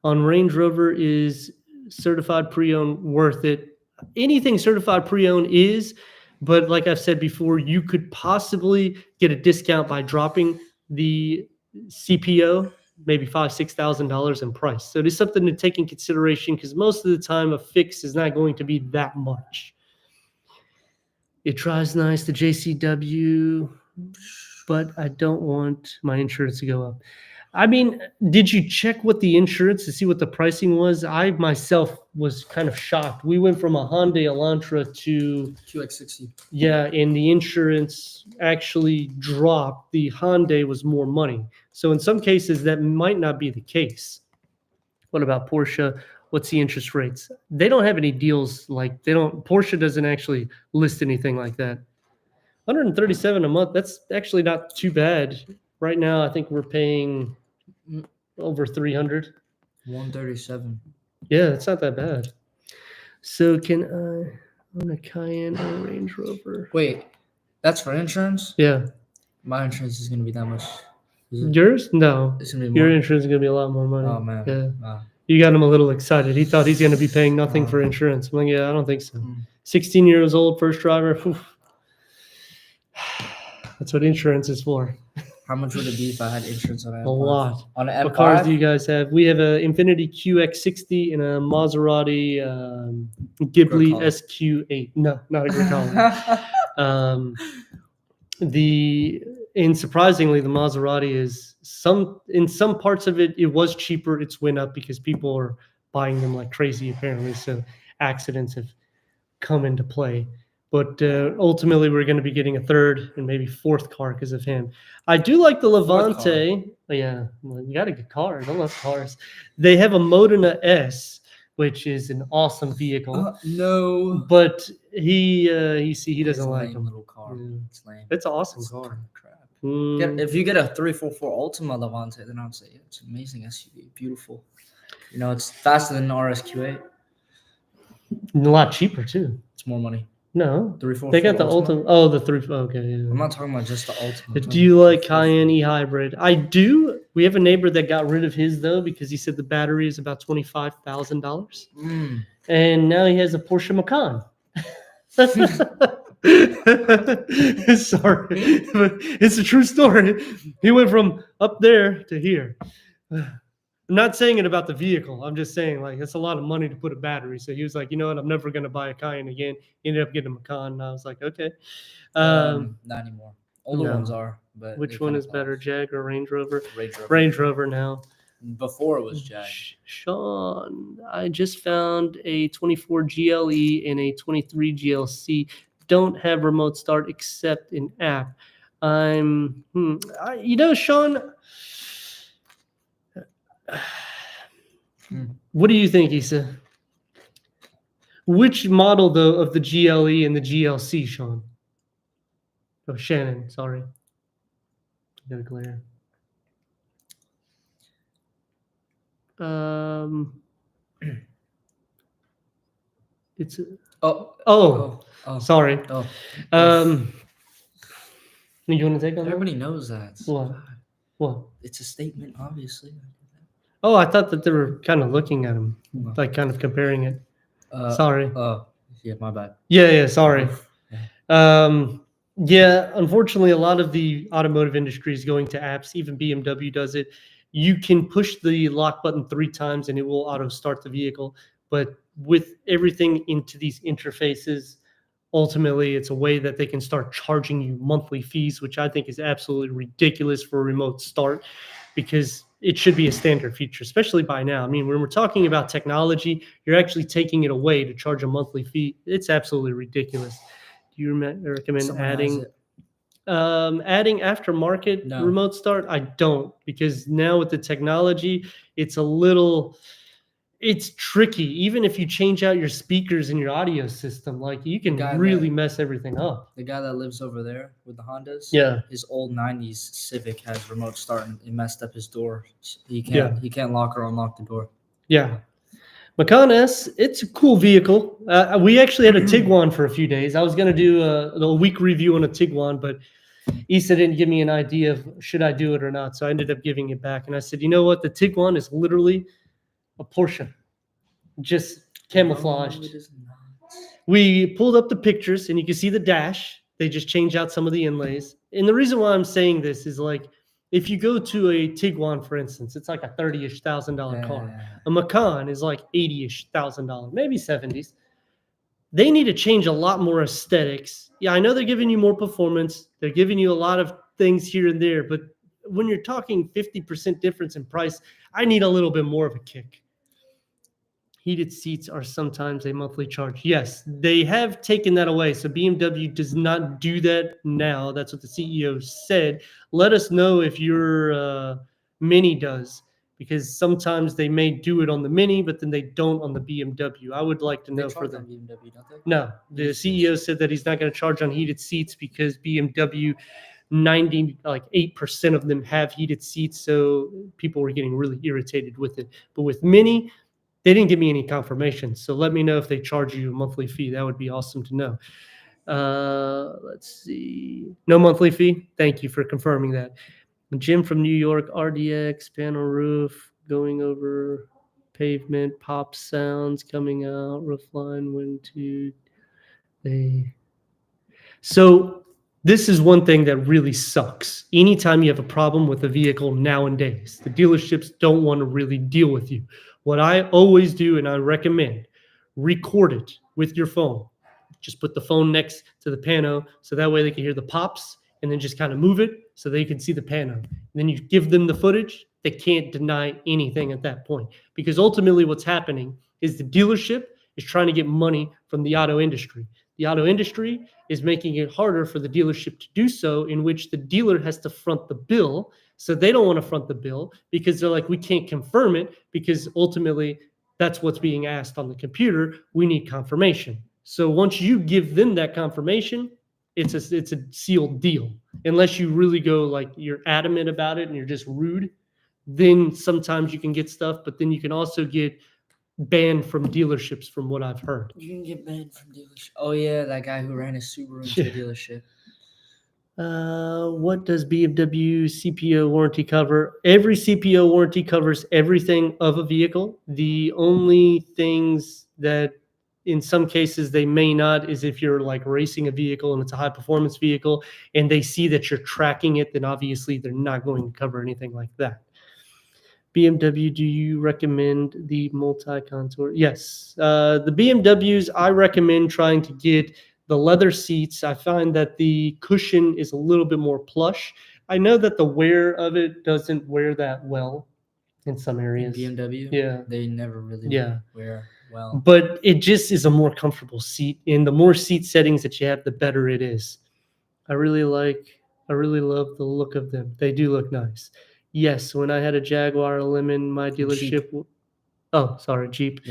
Speaker 1: On Range Rover, is certified pre-owned worth it? Anything certified pre-owned is, but like I've said before, you could possibly get a discount by dropping the CPO, maybe $5,000-$6,000 in price. So it is something to take in consideration because most of the time a fix is not going to be that much. It tries nice, the JCW, but I don't want my insurance to go up. I mean, did you check what the insurance to see what the pricing was? I myself was kind of shocked. We went from a Hyundai Elantra to
Speaker 2: QX60.
Speaker 1: yeah, and the insurance actually dropped. The Hyundai was more money. So in some cases, that might not be the case. What about Porsche? What's the interest rates? They don't have any deals like Porsche doesn't actually list anything like that. 137 a month. That's actually not too bad. Right now, I think we're paying over 300.
Speaker 2: 137.
Speaker 1: Yeah, it's not that bad. So can I own a Cayenne or a Range Rover?
Speaker 2: Wait, that's for insurance?
Speaker 1: Yeah.
Speaker 2: My insurance is going to be that much. Is it?
Speaker 1: Yours? No.
Speaker 2: It's going to be
Speaker 1: Your
Speaker 2: more.
Speaker 1: insurance is going to be a lot more money.
Speaker 2: Oh, man.
Speaker 1: Yeah.
Speaker 2: Wow.
Speaker 1: You got him a little excited. He thought he's going to be paying nothing for insurance. I'm like, yeah, I don't think so. 16 years old, first driver. Whew. That's what insurance is for.
Speaker 2: How much would it be if I had insurance on an M5?
Speaker 1: A lot.
Speaker 2: On an M5?
Speaker 1: What cars do you guys have? We have a Infiniti QX60 and a Maserati Ghibli
Speaker 2: Grocolor.
Speaker 1: SQ8. No, not a Grocolor. And surprisingly, the Maserati is in some parts of it was cheaper. It's went up because people are buying them like crazy apparently. So accidents have come into play. But ultimately, we're going to be getting a third and maybe fourth car because of him. I do like the Levante. Oh, yeah, well, you got to get cars. I love cars. They have a Modena S, which is an awesome vehicle.
Speaker 2: No.
Speaker 1: But he doesn't
Speaker 2: It's a
Speaker 1: like
Speaker 2: lame
Speaker 1: them.
Speaker 2: little car.
Speaker 1: Yeah.
Speaker 2: It's lame.
Speaker 1: It's an awesome
Speaker 2: It's
Speaker 1: car.
Speaker 2: crap.
Speaker 1: Mm.
Speaker 2: If you get a 344 Ultima Levante, then I would say it's an amazing SUV. Beautiful. You know, it's faster than an RSQ8.
Speaker 1: A lot cheaper too.
Speaker 2: It's more money.
Speaker 1: No,
Speaker 2: 344
Speaker 1: they got the
Speaker 2: Ultima.
Speaker 1: Ultima. Oh, the three. Okay, yeah.
Speaker 2: I'm not talking about just the Ultima.
Speaker 1: Do you like Cayenne e-hybrid? I do. We have a neighbor that got rid of his though because he said the battery is about $25,000, and now he has a Porsche Macan. Sorry, but it's a true story. He went from up there to here. I'm not saying it about the vehicle. I'm just saying like it's a lot of money to put a battery. So he was like, you know what? I'm never going to buy a Cayenne again. He ended up getting a Macan. And I was like, okay.
Speaker 2: Not anymore. Older
Speaker 1: no.
Speaker 2: ones are, but
Speaker 1: Which one is better, Jag or Range Rover?
Speaker 2: Range Rover.
Speaker 1: Range Rover now.
Speaker 2: Before it was Jag.
Speaker 1: Sean, I just found a 24 GLE and a 23 GLC. Don't have remote start except in app. Sean. What do you think, Issa? Which model, though, of the GLE and the GLC, Sean? Oh, Shannon, sorry. I got a glare. It's
Speaker 2: Oh,
Speaker 1: oh,
Speaker 2: oh,
Speaker 1: sorry.
Speaker 2: oh.
Speaker 1: Um, you want to take on that?
Speaker 2: Everybody knows that.
Speaker 1: What?
Speaker 2: God,
Speaker 1: What?
Speaker 2: it's a statement, obviously.
Speaker 1: Oh, I thought that they were kind of looking at him,
Speaker 2: No.
Speaker 1: like kind of comparing it.
Speaker 2: Uh,
Speaker 1: Sorry.
Speaker 2: Oh, yeah, my bad.
Speaker 1: Yeah, sorry.
Speaker 2: Oof. Yeah.
Speaker 1: Yeah, unfortunately, a lot of the automotive industry is going to apps. Even BMW does it. You can push the lock button 3 times and it will auto start the vehicle. But with everything into these interfaces, ultimately, it's a way that they can start charging you monthly fees, which I think is absolutely ridiculous for a remote start because it should be a standard feature, especially by now. I mean, when we're talking about technology, you're actually taking it away to charge a monthly fee. It's absolutely ridiculous. Do you recommend
Speaker 2: Someone has
Speaker 1: adding
Speaker 2: it.
Speaker 1: adding aftermarket
Speaker 2: No.
Speaker 1: remote start? I don't, because now with the technology, it's a little it's tricky. Even if you change out your speakers and your audio system, like you can
Speaker 2: guy
Speaker 1: really
Speaker 2: that-
Speaker 1: mess everything up.
Speaker 2: The guy that lives over there with the Hondas,
Speaker 1: Yeah.
Speaker 2: his old '90s Civic has remote start, and it messed up his door. He
Speaker 1: Yeah.
Speaker 2: can't lock or unlock the door.
Speaker 1: Yeah. Macan S, it's a cool vehicle. We actually had a Tiguan for a few days. I was going to do a week review on a Tiguan, but Issa didn't give me an idea of should I do it or not. So I ended up giving it back. And I said, you know what? The Tiguan is literally a Porsche, just camouflaged.
Speaker 2: No, it is not.
Speaker 1: We pulled up the pictures and you can see the dash. They just changed out some of the inlays. And the reason why I'm saying this is like, if you go to a Tiguan, for instance, it's like a $30-ish thousand car. A Macan is like $80-ish thousand, maybe 70s. They need to change a lot more aesthetics. Yeah, I know they're giving you more performance. They're giving you a lot of things here and there, but when you're talking 50% difference in price, I need a little bit more of a kick. Heated seats are sometimes a monthly charge. Yes, they have taken that away. So BMW does not do that now. That's what the CEO said. Let us know if your Mini does, because sometimes they may do it on the Mini, but then they don't on the BMW. I would like to
Speaker 2: They
Speaker 1: know for
Speaker 2: charge
Speaker 1: them.
Speaker 2: on BMW, don't they?
Speaker 1: No, the
Speaker 2: Heated
Speaker 1: CEO
Speaker 2: seats.
Speaker 1: said that he's not going to charge on heated seats because BMW 8% of them have heated seats, so people were getting really irritated with it. But with Mini, they didn't give me any confirmation, so let me know if they charge you a monthly fee. That would be awesome to know. Let's see. No monthly fee? Thank you for confirming that. Jim from New York, RDX, panel roof, going over pavement, pop sounds coming out, roof line, wind to they. So this is one thing that really sucks. Anytime you have a problem with a vehicle nowadays, the dealerships don't want to really deal with you. What I always do, and I recommend, record it with your phone. Just put the phone next to the pano so that way they can hear the pops, and then just kind of move it so they can see the pano. And then you give them the footage. They can't deny anything at that point, because ultimately what's happening is the dealership is trying to get money from the auto industry. The auto industry is making it harder for the dealership to do so, in which the dealer has to front the bill. So they don't want to front the bill because they're like, we can't confirm it because ultimately that's what's being asked on the computer. We need confirmation. So once you give them that confirmation, it's a sealed deal. Unless you really go like you're adamant about it and you're just rude, then sometimes you can get stuff, but then you can also get banned from dealerships from what I've heard.
Speaker 2: You can get banned from dealership. Oh yeah, that guy who ran his Subaru into a
Speaker 1: Yeah.
Speaker 2: dealership.
Speaker 1: What does BMW CPO warranty cover? Every CPO warranty covers everything of a vehicle. The only things that in some cases they may not is if you're like racing a vehicle and it's a high performance vehicle and they see that you're tracking it, then obviously they're not going to cover anything like that. BMW, do you recommend the multi-contour? Yes. The BMWs, I recommend trying to get the leather seats. I find that the cushion is a little bit more plush. I know that the wear of it doesn't wear that well in some
Speaker 2: In
Speaker 1: areas.
Speaker 2: BMW,
Speaker 1: Yeah.
Speaker 2: they never really
Speaker 1: Yeah.
Speaker 2: wear well.
Speaker 1: But it just is a more comfortable seat. And the more seat settings that you have, the better it is. I really love the look of them. They do look nice. Yes, when I had a Jaguar Lemon, my dealership. Jeep.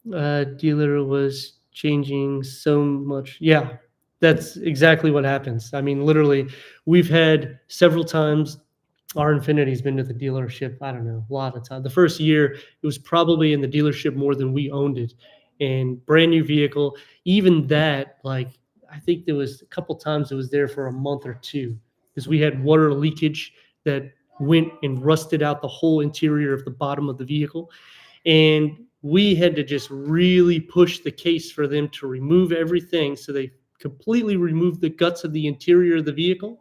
Speaker 2: Yeah.
Speaker 1: Dealer was changing so much. Yeah, that's exactly what happens. I mean, literally, we've had several times Our Infinity's been to the dealership, I don't know, a lot of time. The first year, it was probably in the dealership more than we owned it. And brand new vehicle, even that, like, I think there was a couple times it was there for a month or two because we had water leakage that went and rusted out the whole interior of the bottom of the vehicle. And we had to just really push the case for them to remove everything. So they completely removed the guts of the interior of the vehicle,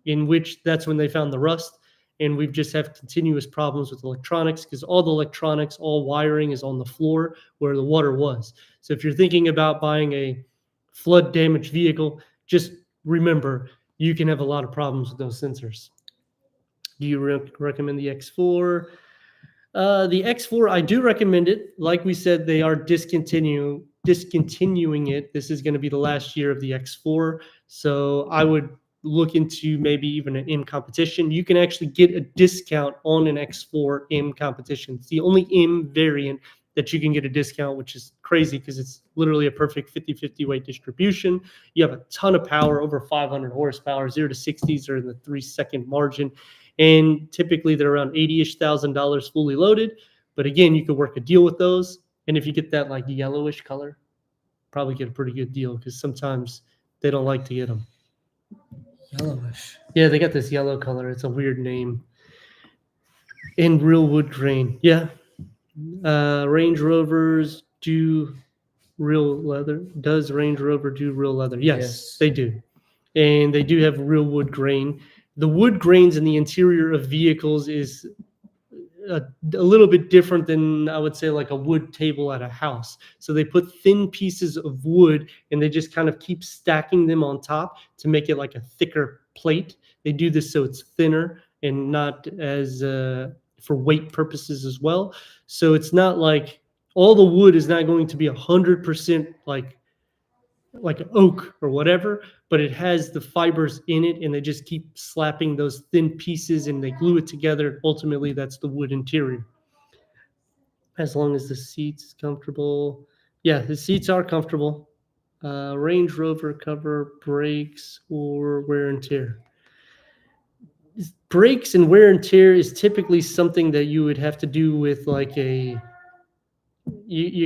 Speaker 1: in which that's when they found the rust. And we've just have continuous problems with electronics because all the electronics, all wiring is on the floor where the water was. So if you're thinking about buying a flood damaged vehicle, just remember you can have a lot of problems with those sensors. Do you recommend the X4? The X4, I do recommend it. Like we said, they are discontinuing it. This is going to be the last year of the X4. So I would look into maybe even an M competition. You can actually get a discount on an X4 M competition. It's the only M variant that you can get a discount, which is crazy because it's literally a perfect 50-50 weight distribution. You have a ton of power, over 500 horsepower, 0 to 60s are in the 3-second margin. And typically they're around $80,000 fully loaded. But again, you could work a deal with those. And if you get that like yellowish color, probably get a pretty good deal because sometimes they don't like to get them.
Speaker 2: Yellowish.
Speaker 1: Yeah, they got this yellow color. It's a weird name. In real wood grain. Yeah. Range Rovers do real leather. Does Range Rover do real leather? Yes, they do. And they do have real wood grain. The wood grains in the interior of vehicles is a little bit different than I would say like a wood table at a house. So they put thin pieces of wood and they just kind of keep stacking them on top to make it like a thicker plate. They do this so it's thinner and not as for weight purposes as well. So it's not like all the wood is not going to be 100% like oak or whatever, but it has the fibers in it and they just keep slapping those thin pieces and they glue it together. Ultimately, that's the wood interior. As long as the seat's comfortable. Yeah, the seats are comfortable. Range Rover cover brakes or wear and tear. Brakes and wear and tear is typically something that you would have to do with like you're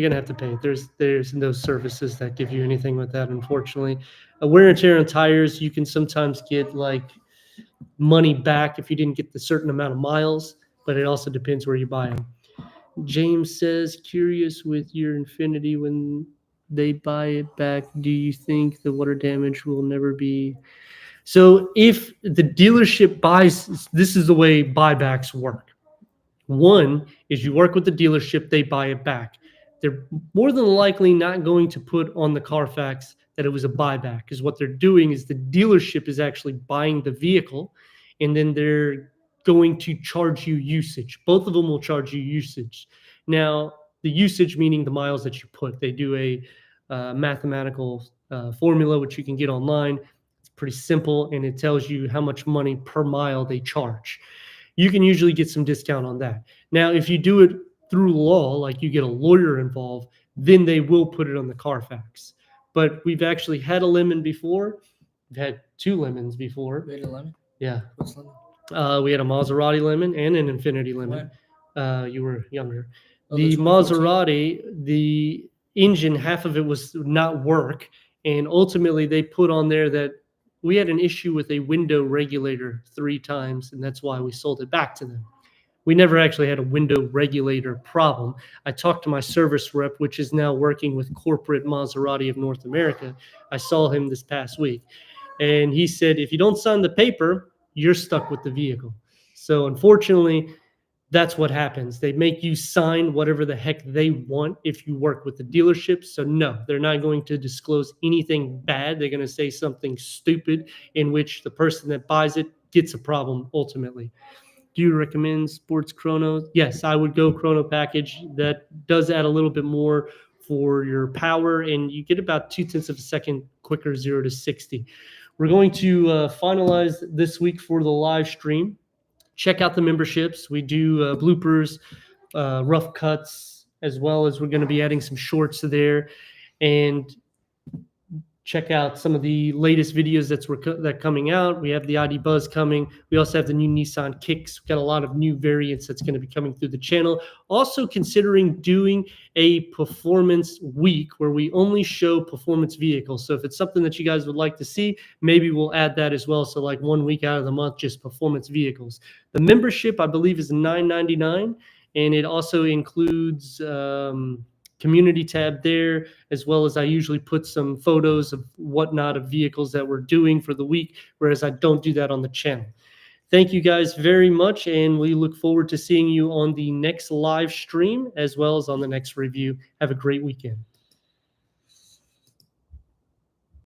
Speaker 1: gonna have to pay. There's no services that give you anything with that, unfortunately. Wear and tear on tires, you can sometimes get like money back if you didn't get the certain amount of miles, but it also depends where you buy them. James says, curious with your Infinity, when they buy it back, do you think the water damage will never be? So if the dealership buys, this is the way buybacks work. One is you work with the dealership, they buy it back. They're more than likely not going to put on the Carfax that it was a buyback, because what they're doing is the dealership is actually buying the vehicle and then they're going to charge you usage. Both of them will charge you usage. Now, the usage meaning the miles that you put. They do a mathematical formula, which you can get online. It's pretty simple and it tells you how much money per mile they charge. You can usually get some discount on that. Now, if you do it through law, like you get a lawyer involved, then they will put it on the Carfax. But we've actually had a lemon before. We've had 2 lemons before.
Speaker 2: We had a lemon?
Speaker 1: Yeah.
Speaker 2: What's lemon?
Speaker 1: We had a Maserati lemon and an Infinity lemon. You were younger.
Speaker 2: Oh,
Speaker 1: The
Speaker 2: the 2014?
Speaker 1: Maserati, the engine, half of it was not work. And ultimately, they put on there that we had an issue with a window regulator 3 times, and that's why we sold it back to them. We never actually had a window regulator problem. I talked to my service rep, which is now working with corporate Maserati of North America. I saw him this past week, and he said, if you don't sign the paper, you're stuck with the vehicle. So unfortunately, that's what happens. They make you sign whatever the heck they want if you work with the dealership. So no, they're not going to disclose anything bad. They're going to say something stupid in which the person that buys it gets a problem ultimately. Do you recommend sports chronos? Yes, I would go chrono package. That does add a little bit more for your power, and you get about 0.2 of a second quicker 0 to 60. We're going to finalize this week for the live stream. Check out the memberships. We do bloopers, rough cuts, as well as we're going to be adding some shorts to there. And check out some of the latest videos that coming out. We have the ID Buzz coming. We also have the new Nissan Kicks. We've got a lot of new variants that's going to be coming through the channel. Also considering doing a performance week where we only show performance vehicles. So if it's something that you guys would like to see, maybe we'll add that as well. So like 1 week out of the month, just performance vehicles. The membership, I believe, is $9.99, and it also includes community tab there, as well as I usually put some photos of whatnot of vehicles that we're doing for the week, whereas I don't do that on the channel. Thank you guys very much, and we look forward to seeing you on the next live stream as well as on the next review. Have a great weekend.